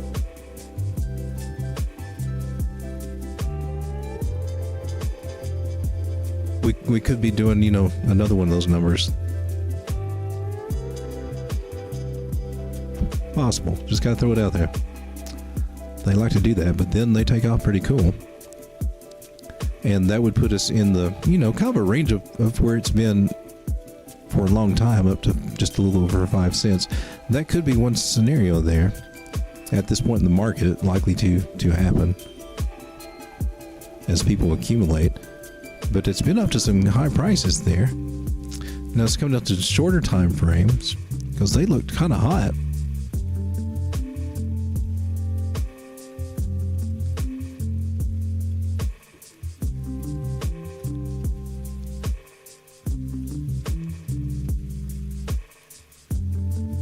we could be doing, you know, another one of those numbers. Possible. Just gotta throw it out there. They like to do that, but then they take off pretty cool. And that would put us in the, you know, kind of a range of where it's been for for a long time, up to just a little over 5 cents. That could be one scenario there at this point in the market, likely to happen as people accumulate. But it's been up to some high prices there. Now it's coming up to shorter time frames because they looked kind of hot.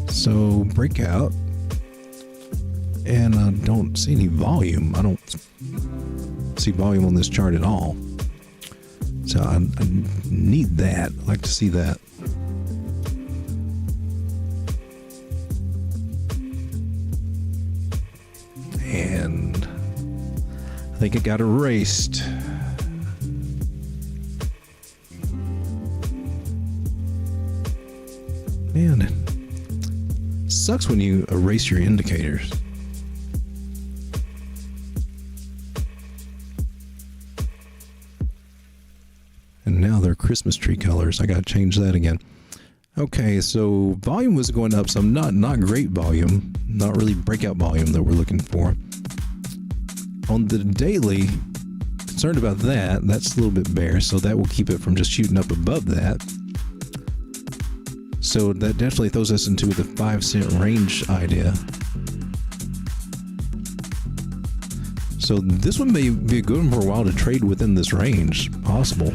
So breakout, and I don't see any volume. I don't see volume on this chart at all. So I need that. I'd like to see that. And I think it got erased. Man, it sucks when you erase your indicators. And now they're Christmas tree colors. I gotta change that again. Okay, so volume was going up some, not great volume, not really breakout volume that we're looking for. On the daily, concerned about that. That's a little bit bare, so that will keep it from just shooting up above that. So that definitely throws us into the 5 cent range idea. So this one may be a good one for a while to trade within this range, possible.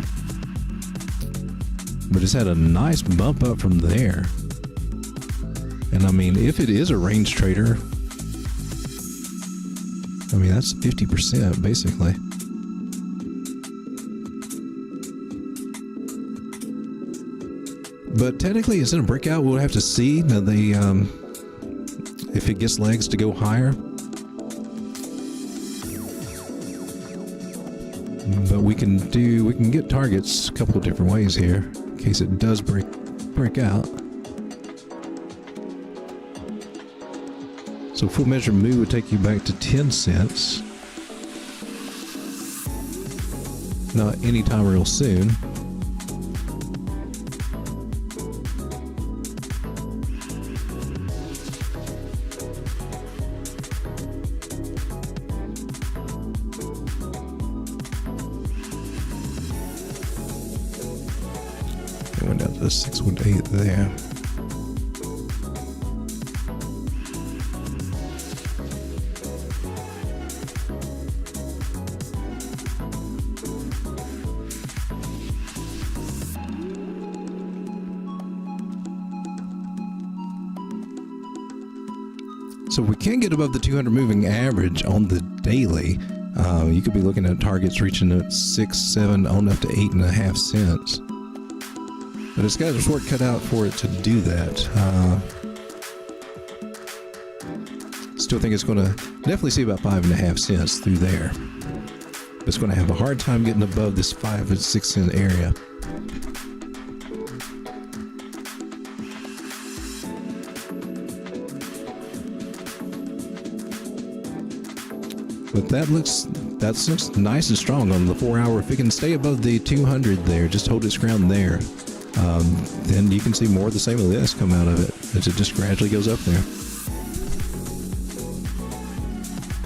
But it's had a nice bump up from there. And I mean, if it is a range trader, I mean, that's 50% basically. But technically, it's in a breakout. We'll have to see that if it gets legs to go higher. But we can get targets a couple of different ways here in case it does break out. So full measure move would take you back to 10 cents. Not anytime real soon. It went down to 618 there. So we can't get above the 200 moving average on the daily. You could be looking at targets reaching at 6, 7, on up to 8.5 cents. But it's got a short cut out for it to do that. Still think it's going to definitely see about 5.5 cents through there. But it's going to have a hard time getting above this 5 and 6 cent area. But that looks nice and strong on the 4 hour. If it can stay above the 200 there, just hold its ground there, then you can see more of the same of this come out of it as it just gradually goes up there.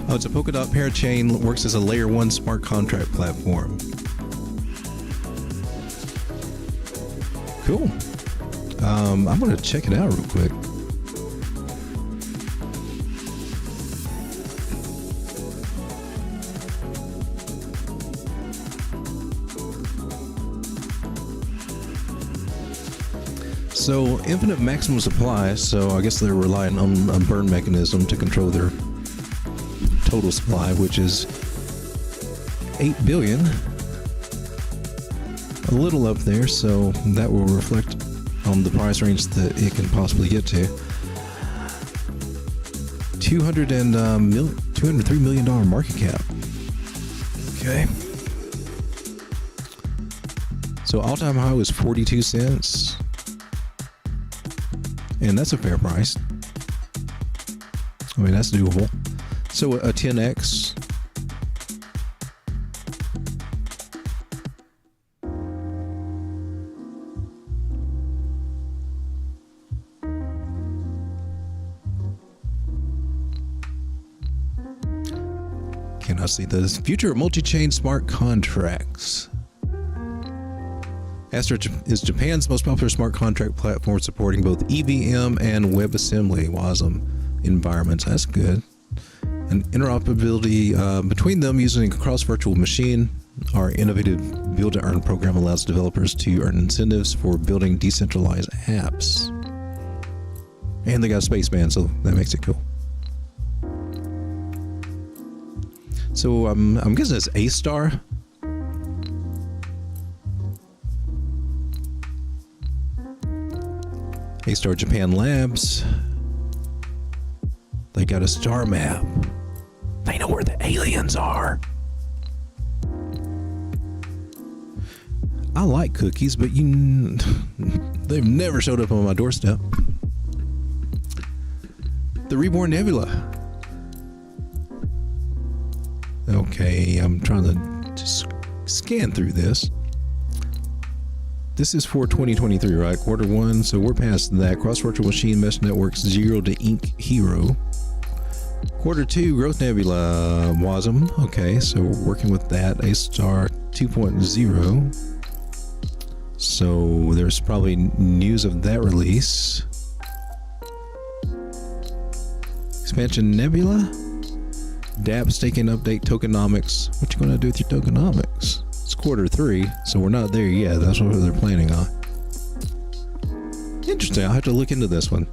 Oh, it's a polka dot parachain, works as a layer 1 smart contract platform. Cool. I'm going to check it out real quick. So infinite maximum supply, so I guess they're relying on a burn mechanism to control their total supply, which is 8 billion. A little up there, so that will reflect on the price range that it can possibly get to. $203 million market cap. Okay. So all-time high was 42 cents. And that's a fair price. I mean, that's doable. So a 10x. cannot see this. Future of multi-chain smart contracts. ASTRA is Japan's most popular smart contract platform, supporting both EVM and WebAssembly WASM environments. That's good. And interoperability between them using a cross-virtual machine. Our innovative build-to-earn program allows developers to earn incentives for building decentralized apps. And they got a spaceman, so that makes it cool. So I'm guessing it's ASTR. ASTR Japan Labs. They got a star map. They know where the aliens are. I like cookies, but they've never showed up on my doorstep. The Reborn Nebula. Okay, I'm trying to just scan through this. This is for 2023, right? Quarter one, so we're past that. Cross Virtual Machine Mesh Networks 0 to Ink Hero. Quarter two, Growth Nebula WASM. Okay, so we're working with that. ASTR 2.0. So there's probably news of that release. Expansion Nebula. DApp staking update tokenomics. What you gonna do with your tokenomics? It's quarter three, so we're not there yet. That's what they're planning on. Interesting. I'll have to look into this one.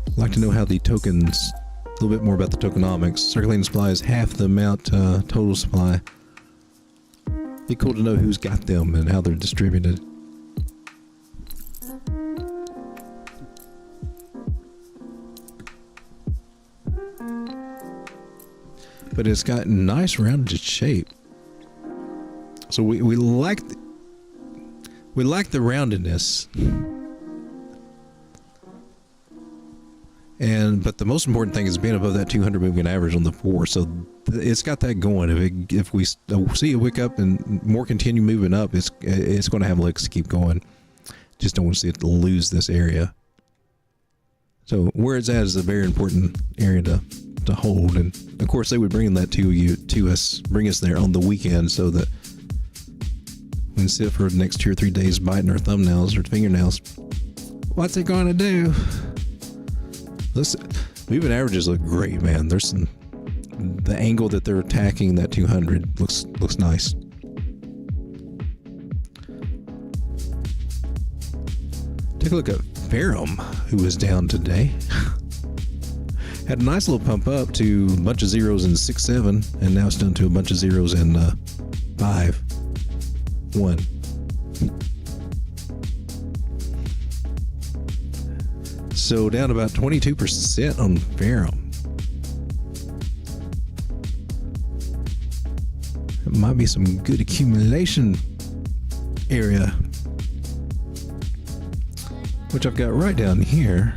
I'd like to know how the tokens, a little bit more about the tokenomics. Circulating supply is half the amount total supply. Be cool to know who's got them and how they're distributed. But it's got nice rounded shape. So we like the roundedness. But the most important thing is being above that 200 moving average on the 4. So it's got that going. If we see a wick up and more continue moving up, it's going to have legs to keep going. Just don't want to see it lose this area. So where it's at is a very important area to hold, and of course they would bring that to us, bring us there on the weekend, so that we can sit for the next 2 or 3 days biting our thumbnails or fingernails. What's it going to do? Listen, moving averages look great, man. There's the angle that they're attacking that 200 looks nice. Take a look at Verum, who was down today. Had a nice little pump up to a bunch of zeros in 6-7, and now it's done to a bunch of zeros in 5-1. So down about 22% on Verum. It might be some good accumulation area, which I've got right down here.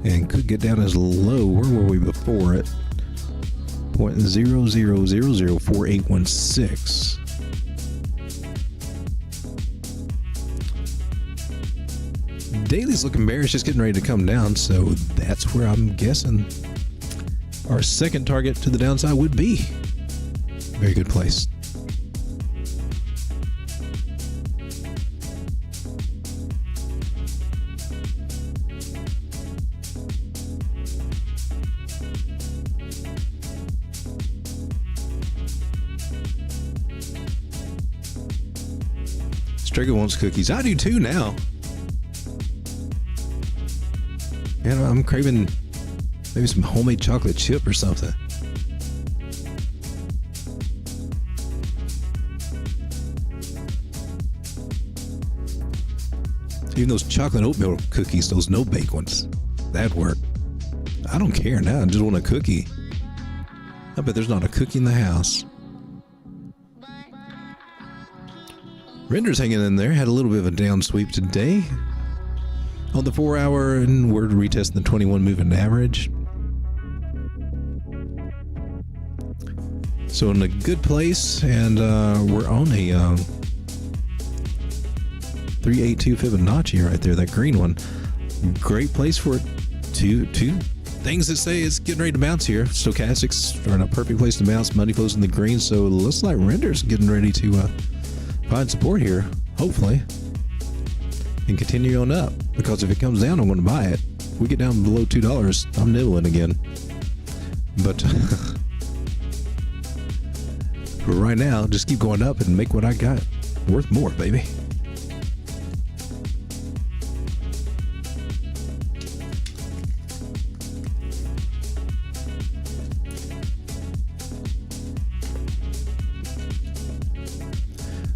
And could get down as low. Where were we before it? 0.00004816. Daily's looking bearish, just getting ready to come down, so that's where I'm guessing our second target to the downside would be. Very good place. Trigger wants cookies. I do too now. Man, I'm craving maybe some homemade chocolate chip or something. Even those chocolate oatmeal cookies, those no-bake ones, that'd work. I don't care now. I just want a cookie. I bet there's not a cookie in the house. Render's hanging in there. Had a little bit of a down sweep today on the 4 hour, and we're retesting the 21 moving average. So in a good place, and we're on a 382 Fibonacci right there, that green one. Great place for it to things that say it's getting ready to bounce here. Stochastics are in a perfect place to bounce. Money flows in the green, so it looks like render's getting ready to find support here, hopefully, and continue on up. Because if it comes down, I'm going to buy it. If we get down below $2, I'm nibbling again. But for right now, just keep going up and make what I got worth more, baby.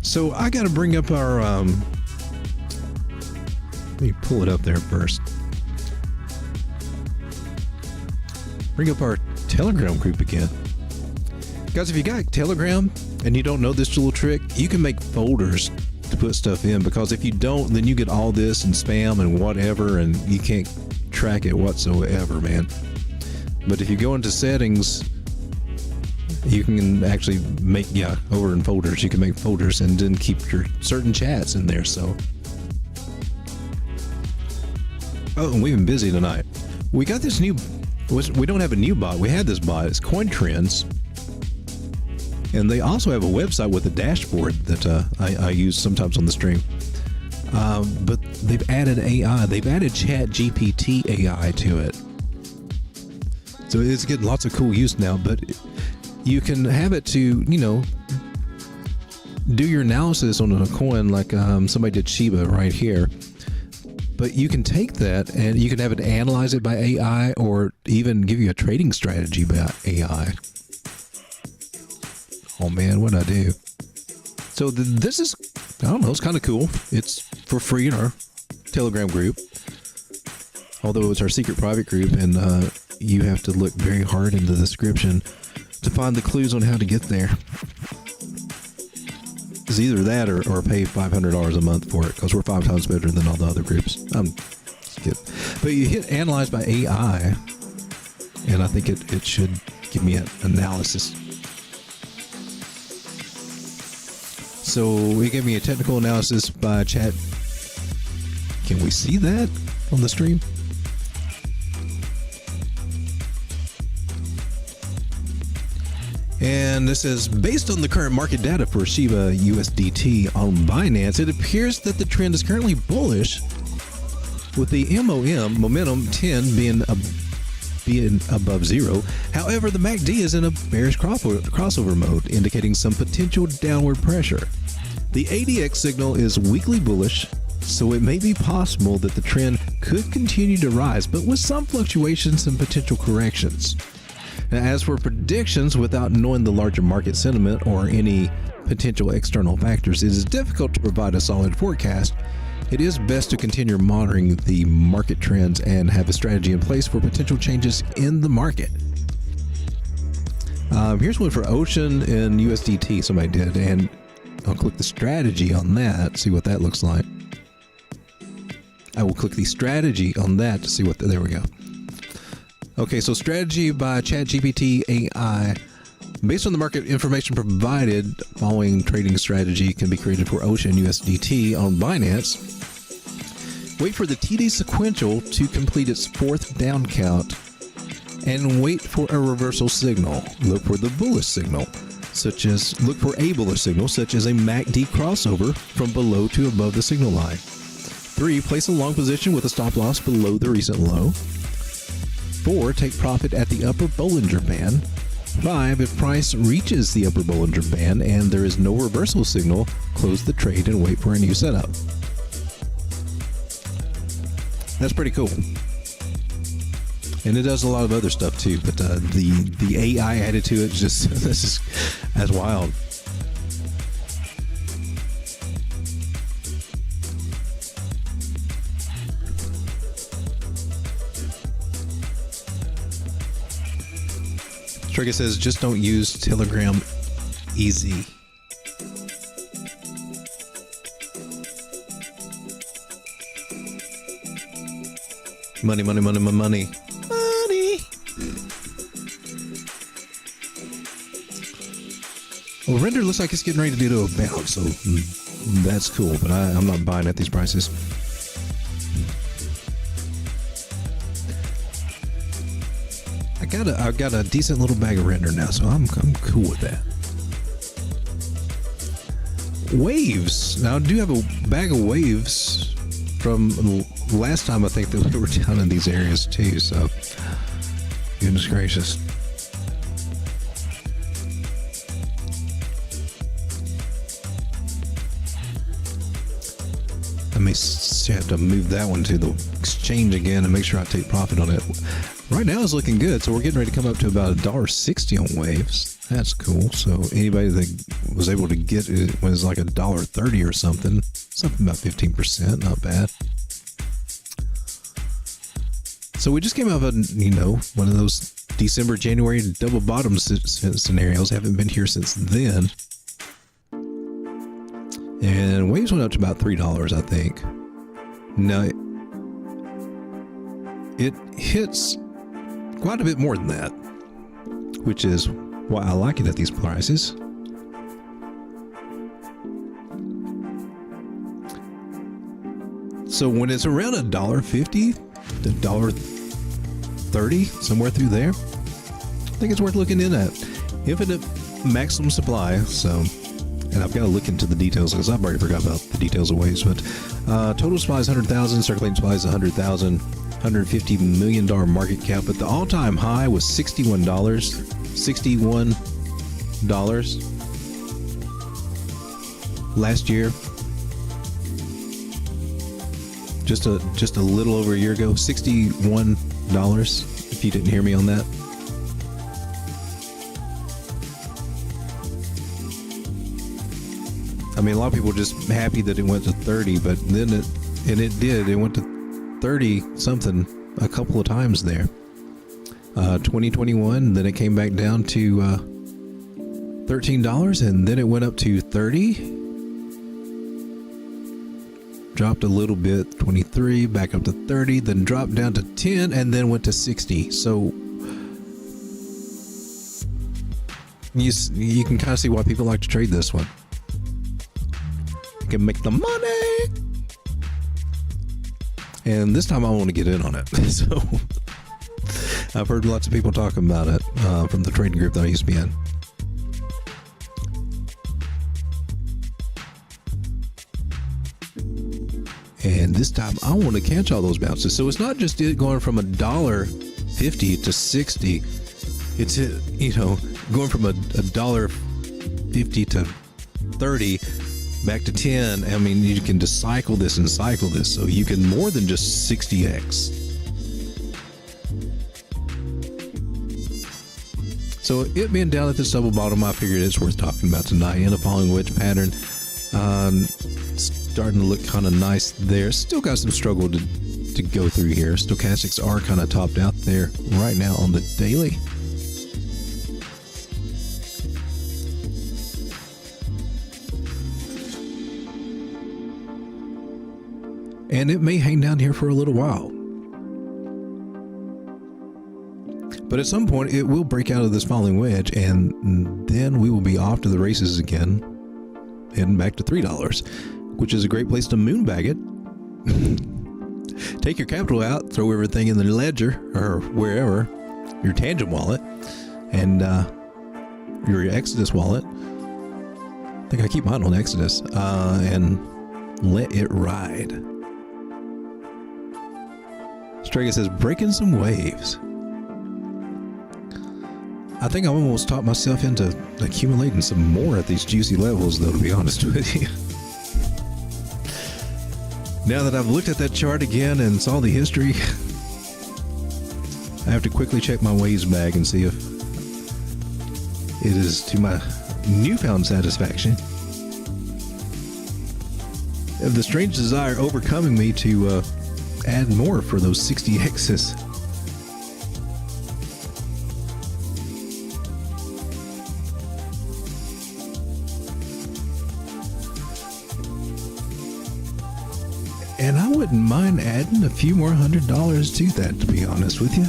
So I got to bring up our, let me pull it up there first. Bring up our Telegram group again. Guys, if you got Telegram and you don't know this little trick, you can make folders to put stuff in, because if you don't, then you get all this and spam and whatever, and you can't track it whatsoever, man. But if you go into settings, you can actually make, over in folders, you can make folders and then keep your certain chats in there. So, oh, and we've been busy tonight. We got this new, we don't have a new bot. We had this bot. It's Coin Trends. And they also have a website with a dashboard that I use sometimes on the stream. But they've added AI. They've added ChatGPT AI to it. So it's getting lots of cool use now. But you can have it to, do your analysis on a coin like somebody did Shiba right here. But you can take that and you can have it analyze it by AI, or even give you a trading strategy by AI. Oh man, what'd I do? So this is, I don't know, it's kind of cool. It's for free in our Telegram group. Although it's our secret private group, and you have to look very hard in the description to find the clues on how to get there. It's either that or pay $500 a month for it, because we're 5 times better than all the other groups. I'm just kidding. But you hit analyze by AI, and I think it should give me an analysis. So it gave me a technical analysis by chat. Can we see that on the stream? And this says, based on the current market data for Shiba USDT on Binance, it appears that the trend is currently bullish, with the momentum 10 being above zero. However, the MACD is in a bearish crossover mode, indicating some potential downward pressure. The ADX signal is weakly bullish, so it may be possible that the trend could continue to rise, but with some fluctuations and potential corrections. Now, as for predictions, without knowing the larger market sentiment or any potential external factors, it is difficult to provide a solid forecast. It is best to continue monitoring the market trends and have a strategy in place for potential changes in the market. Here's one for Ocean and USDT somebody did, and I'll click the strategy on that, see what that looks like. I will click the strategy on that to see what, there we go. Okay, so strategy by ChatGPT AI. Based on the market information provided, following trading strategy can be created for Ocean USDT on Binance. Wait for the TD sequential to complete its 4th down count and wait for a reversal signal. Look for the bullish signal, look for a bullish signal, such as a MACD crossover from below to above the signal line. 3. Place a long position with a stop loss below the recent low. 4. Take profit at the upper Bollinger Band. 5. If price reaches the upper Bollinger Band and there is no reversal signal, close the trade and wait for a new setup. That's pretty cool. And it does a lot of other stuff too, but the AI added to it, that's wild. Trigger says, just don't use Telegram easy. Money. Well, render looks like it's getting ready to do a bounce, so that's cool, but I'm not buying at these prices. I've got a decent little bag of render now, so I'm cool with that. Waves. Now I do have a bag of waves from last time. I think that we were down in these areas too. So goodness gracious. I may have to move that one to the exchange again and make sure I take profit on it. Right now it's looking good, so we're getting ready to come up to about $1.60 on waves. That's cool. So anybody that was able to get it was like $1.30 or something about 15%, not bad. So we just came out of one of those December, January double bottom scenarios. Haven't been here since then. And waves went up to about $3, I think. Now it hits quite a bit more than that, which is why I like it at these prices. So when it's around $1.50 to $1.30, somewhere through there, I think it's worth looking in at. Infinite maximum supply, so, and I've got to look into the details because I've already forgot about the details of waves, but total supply is 100,000, circulating supply is 100,000, $150 million market cap, but the all-time high was $61 last year. Just a little over a year ago, $61, if you didn't hear me on that. I mean, a lot of people are just happy that it went to 30, but then it went to 30 something a couple of times there. 2021, then it came back down to $13, and then it went up to 30. Dropped a little bit, 23, back up to 30, then dropped down to 10, and then went to 60. So you can kind of see why people like to trade this one. You can make the money. And this time I want to get in on it. So I've heard lots of people talking about it from the trading group that I used to be in. And this time I want to catch all those bounces. So it's not just it going from $1.50 to 60. It's going from $1.50 to 30 back to 10. I mean, you can just cycle this and cycle this, so you can more than just 60x. So it being down at this double bottom, I figured it's worth talking about tonight. In a following wedge pattern, starting to look kind of nice there. Still got some struggle to go through here. Stochastics are kind of topped out there right now on the daily. And it may hang down here for a little while. But at some point, it will break out of this falling wedge, and then we will be off to the races again, heading back to $3, which is a great place to moonbag it. Take your capital out, throw everything in the ledger, or wherever, your Tangem wallet, and your Exodus wallet. I think I keep mine on Exodus, and let it ride. Strega says, breaking some waves. I think I almost talked myself into accumulating some more at these juicy levels, though, to be honest with you. Now that I've looked at that chart again and saw the history, I have to quickly check my waves bag and see if it is to my newfound satisfaction. Of the strange desire overcoming me to add more for those 60x's. And I wouldn't mind adding a few more $100 to that, to be honest with you.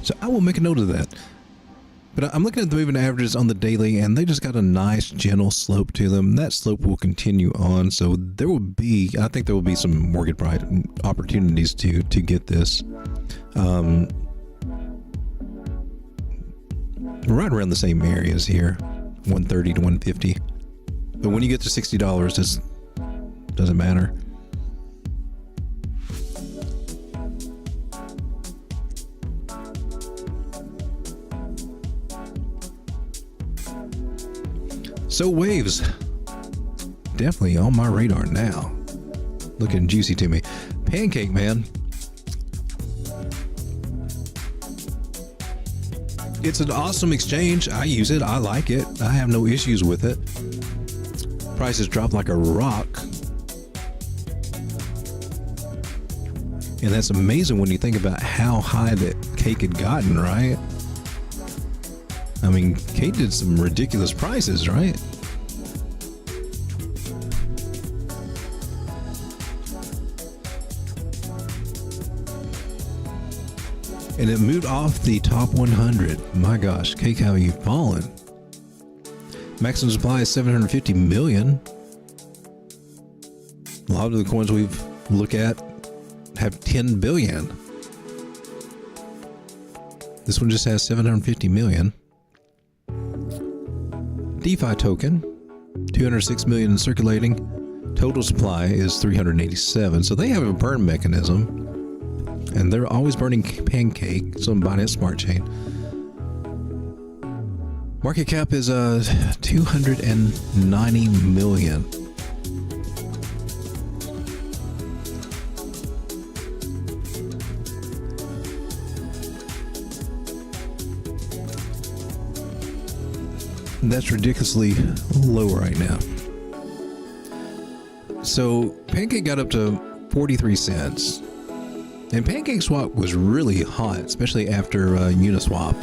So I will make a note of that. But I'm looking at the moving averages on the daily, and they just got a nice gentle slope to them. That slope will continue on, so I think there will be some market price opportunities to get this. Right around the same areas here, 130 to 150. But when you get to $60, it doesn't matter. So waves, definitely on my radar now. Looking juicy to me. Pancake, man. It's an awesome exchange. I use it. I like it. I have no issues with it. Prices drop like a rock. And that's amazing when you think about how high that Cake had gotten, right? I mean, Cake did some ridiculous prices, right? And it moved off the top 100. My gosh, Cake, how you fallen? Maximum supply is 750 million. A lot of the coins we've looked at have 10 billion. This one just has 750 million. DeFi token, 206 million circulating. Total supply is 387. So they have a burn mechanism. And they're always burning Pancake, some Binance Smart Chain. Market cap is 290 million. That's ridiculously low right now. So Pancake got up to 43 cents. And PancakeSwap was really hot, especially after Uniswap.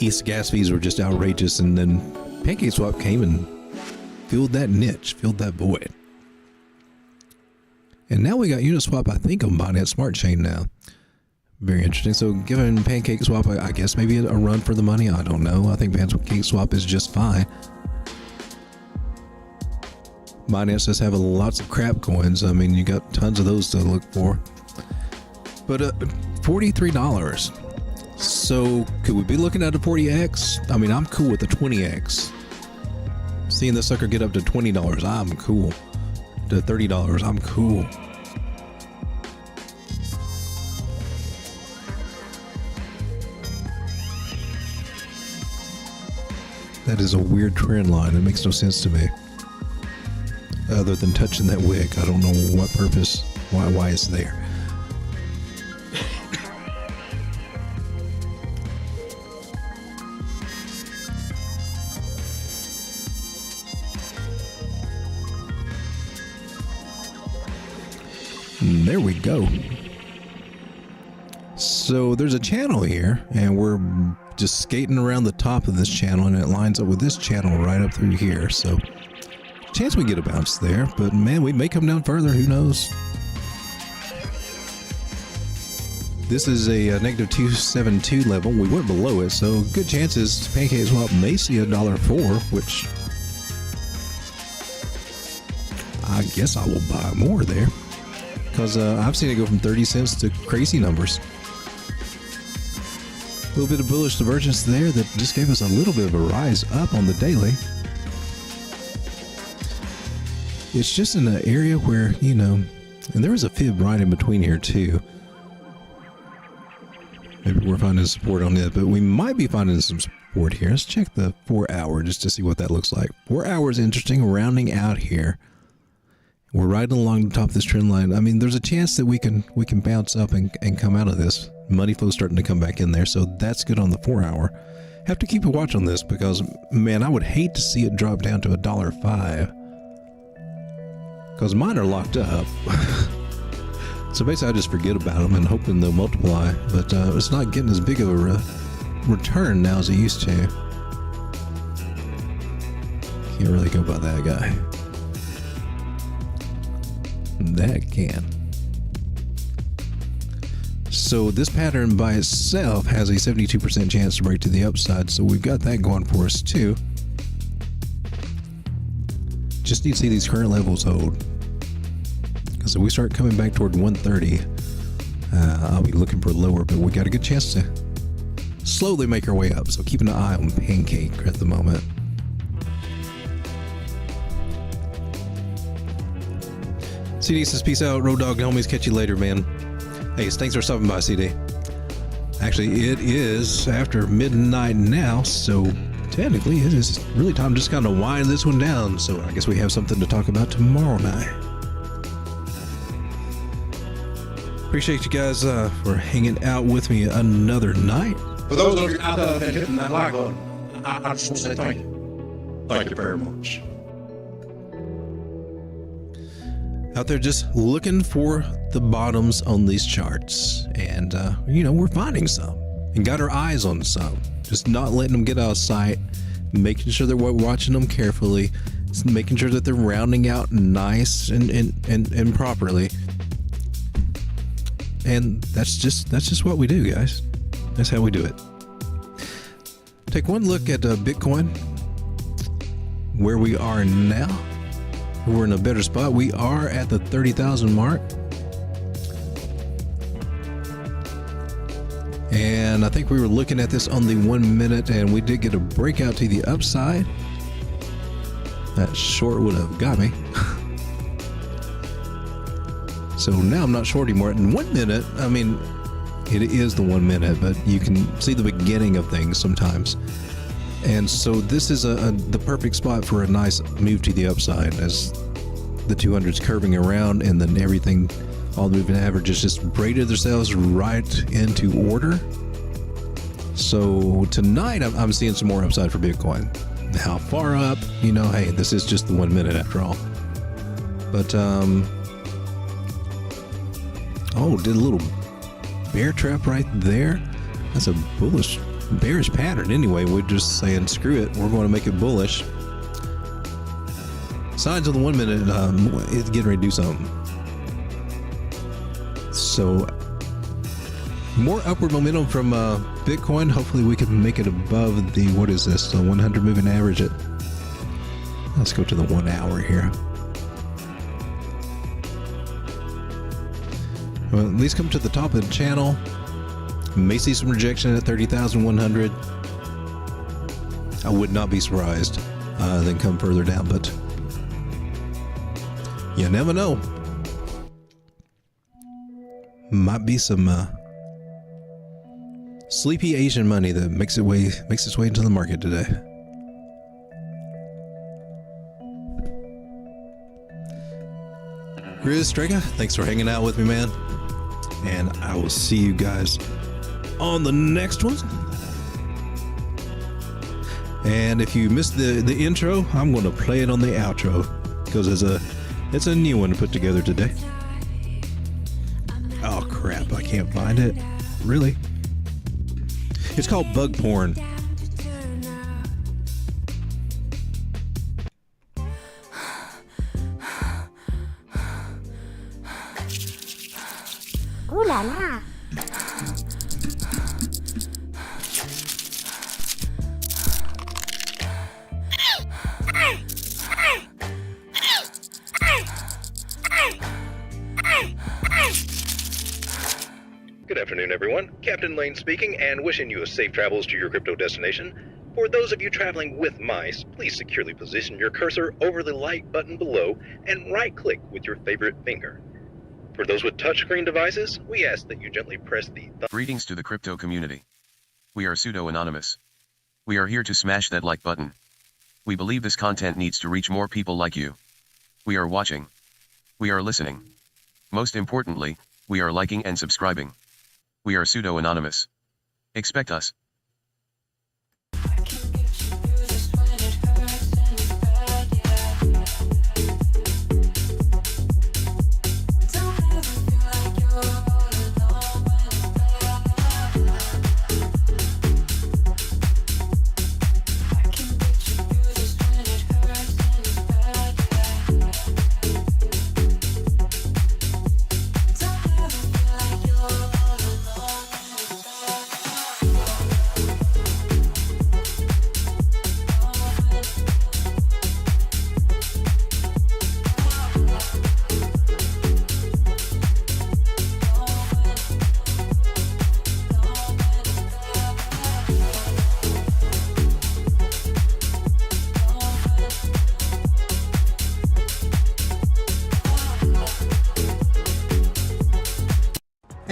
ETH gas fees were just outrageous, and then PancakeSwap came and filled that niche, filled that void. And now we got Uniswap, I think, on Binance Smart Chain now. Very interesting. So giving PancakeSwap, I guess maybe a run for the money. I don't know. I think PancakeSwap is just fine. Binance does have lots of crap coins. I mean, you got tons of those to look for. But $43. So could we be looking at a 40x? I mean, I'm cool with the 20x. Seeing the sucker get up to $20, I'm cool. To $30, I'm cool. That is a weird trend line. It makes no sense to me. Other than touching that wick, I don't know what purpose, why it's there. There we go. So there's a channel here, and we're just skating around the top of this channel, and it lines up with this channel right up through here. So chance we get a bounce there, but man, we may come down further. Who knows? This is a negative 272 level. We went below it, so good chances PancakeSwap may see $1.04, which I guess I will buy more there. Because I've seen it go from 30 cents to crazy numbers. A little bit of bullish divergence there that just gave us a little bit of a rise up on the daily. It's just in an area where, you know, and there is a fib right in between here too. Maybe we're finding support on it, but we might be finding some support here. Let's check the 4 hour just to see what that looks like. 4 hours interesting, rounding out here. We're riding along the top of this trend line. I mean, there's a chance that we can bounce up and come out of this. Money flow starting to come back in there, so that's good on the 4 hour. Have to keep a watch on this because, man, I would hate to see it drop down to $1.05. Because mine are locked up. So basically I just forget about them and hoping they'll multiply. But it's not getting as big of a return now as it used to. Can't really go by that guy. That can. So this pattern by itself has a 72% chance to break to the upside. So we've got that going for us too. Just need to see these current levels hold. Because if we start coming back toward 130, I'll be looking for lower, but we got a good chance to slowly make our way up. So keeping an eye on Pancake at the moment. CD says, peace out, Road Dog homies. Catch you later, man. Hey, thanks for stopping by, CD. Actually, it is after midnight now, so technically it is really time to just kind of wind this one down. So I guess we have something to talk about tomorrow night. Appreciate you guys for hanging out with me another night. For those of you out there that hitting that like button, I just want to say thank you. Thank you very much. Out there just looking for the bottoms on these charts. And, we're finding some and got our eyes on some. Just not letting them get out of sight, making sure that we're watching them carefully, making sure that they're rounding out nice and properly. And that's just what we do, guys. That's how we do it. Take one look at Bitcoin, where we are now. We're in a better spot. We are at the 30,000 mark. And I think we were looking at this on the 1 minute, and we did get a breakout to the upside. That short would have got me. So now I'm not short anymore. In 1 minute, I mean, it is the 1 minute, but you can see the beginning of things sometimes. And so this is the perfect spot for a nice move to the upside as the 200's curving around, and then everything, all the moving averages just braided themselves right into order. So tonight I'm seeing some more upside for Bitcoin. How far up? Hey, this is just the 1 minute after all. But did a little bear trap right there. That's a bearish pattern anyway. We're just saying screw it, we're going to make it bullish. Signs of the 1 minute, it's getting ready to do something. So more upward momentum from Bitcoin. Hopefully we can make it above the, what is this, the 100 moving average. Let's go to the 1 hour here. Well, at least come to the top of the channel. May see some rejection at 30,100. I would not be surprised. Then come further down, but you never know. Might be some sleepy Asian money that makes its way into the market today. Grizz Strega, thanks for hanging out with me, man. And I will see you guys on the next one. And if you missed the intro, I'm going to play it on the outro because it's a new one to put together today. Oh crap, I can't find it. Really? It's called Bug Porn. Ooh la la. Good afternoon, everyone. Captain Lane speaking, and wishing you a safe travels to your crypto destination. For those of you traveling with mice, please securely position your cursor over the like button below and right-click with your favorite finger. For those with touchscreen devices, we ask that you gently press the Greetings to the crypto community. We are pseudo-anonymous. We are here to smash that like button. We believe this content needs to reach more people like you. We are watching. We are listening. Most importantly, we are liking and subscribing. We are pseudo-anonymous. Expect us.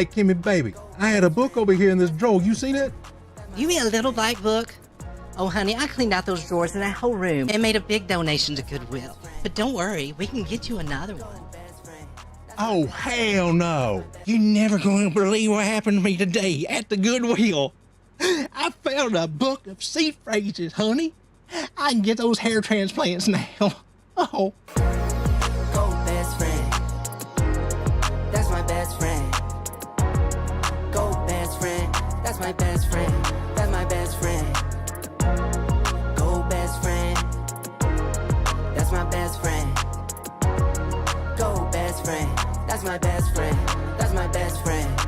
Hey, Kimmy, baby, I had a book over here in this drawer. You seen it? You mean a little black book? Oh, honey, I cleaned out those drawers in that whole room and made a big donation to Goodwill. But don't worry, we can get you another one. Oh, hell no. You're never going to believe what happened to me today at the Goodwill. I found a book of seed phrases, honey. I can get those hair transplants now. Oh. Go best friend. That's my best friend. Go best friend. That's my best friend. That's my best friend. Go best friend. That's my best friend. Go best friend. That's my best friend. That's my best friend.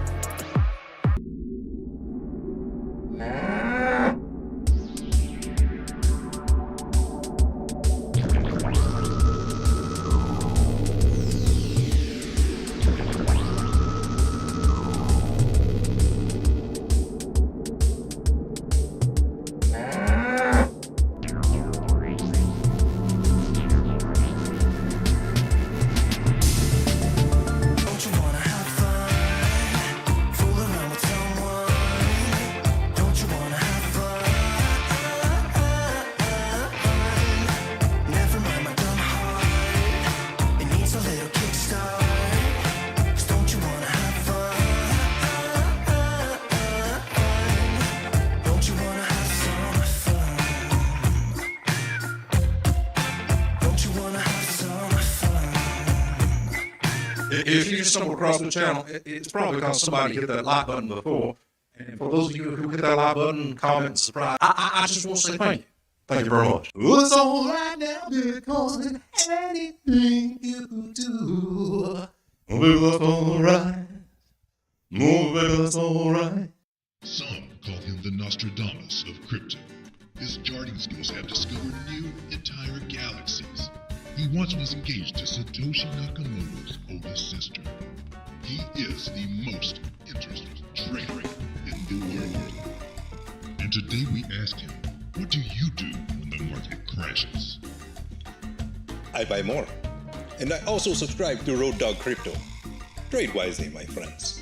If you just stumble across the channel, it's probably because somebody hit that like button before. And for those of you who hit that like button, comment, and subscribe, I just want to say thank you. Thank you very much. Well, it's all right now because anything you do, baby, that's all right. Oh, baby, that's all right. Some call him the Nostradamus of crypto. His charting skills have discovered new entire galaxies. He once was engaged to Satoshi Nakamoto's oldest sister. He is the most interesting trader in the world. And today we ask him, what do you do when the market crashes? I buy more. And I also subscribe to Road Dog Crypto. Trade wisely, my friends.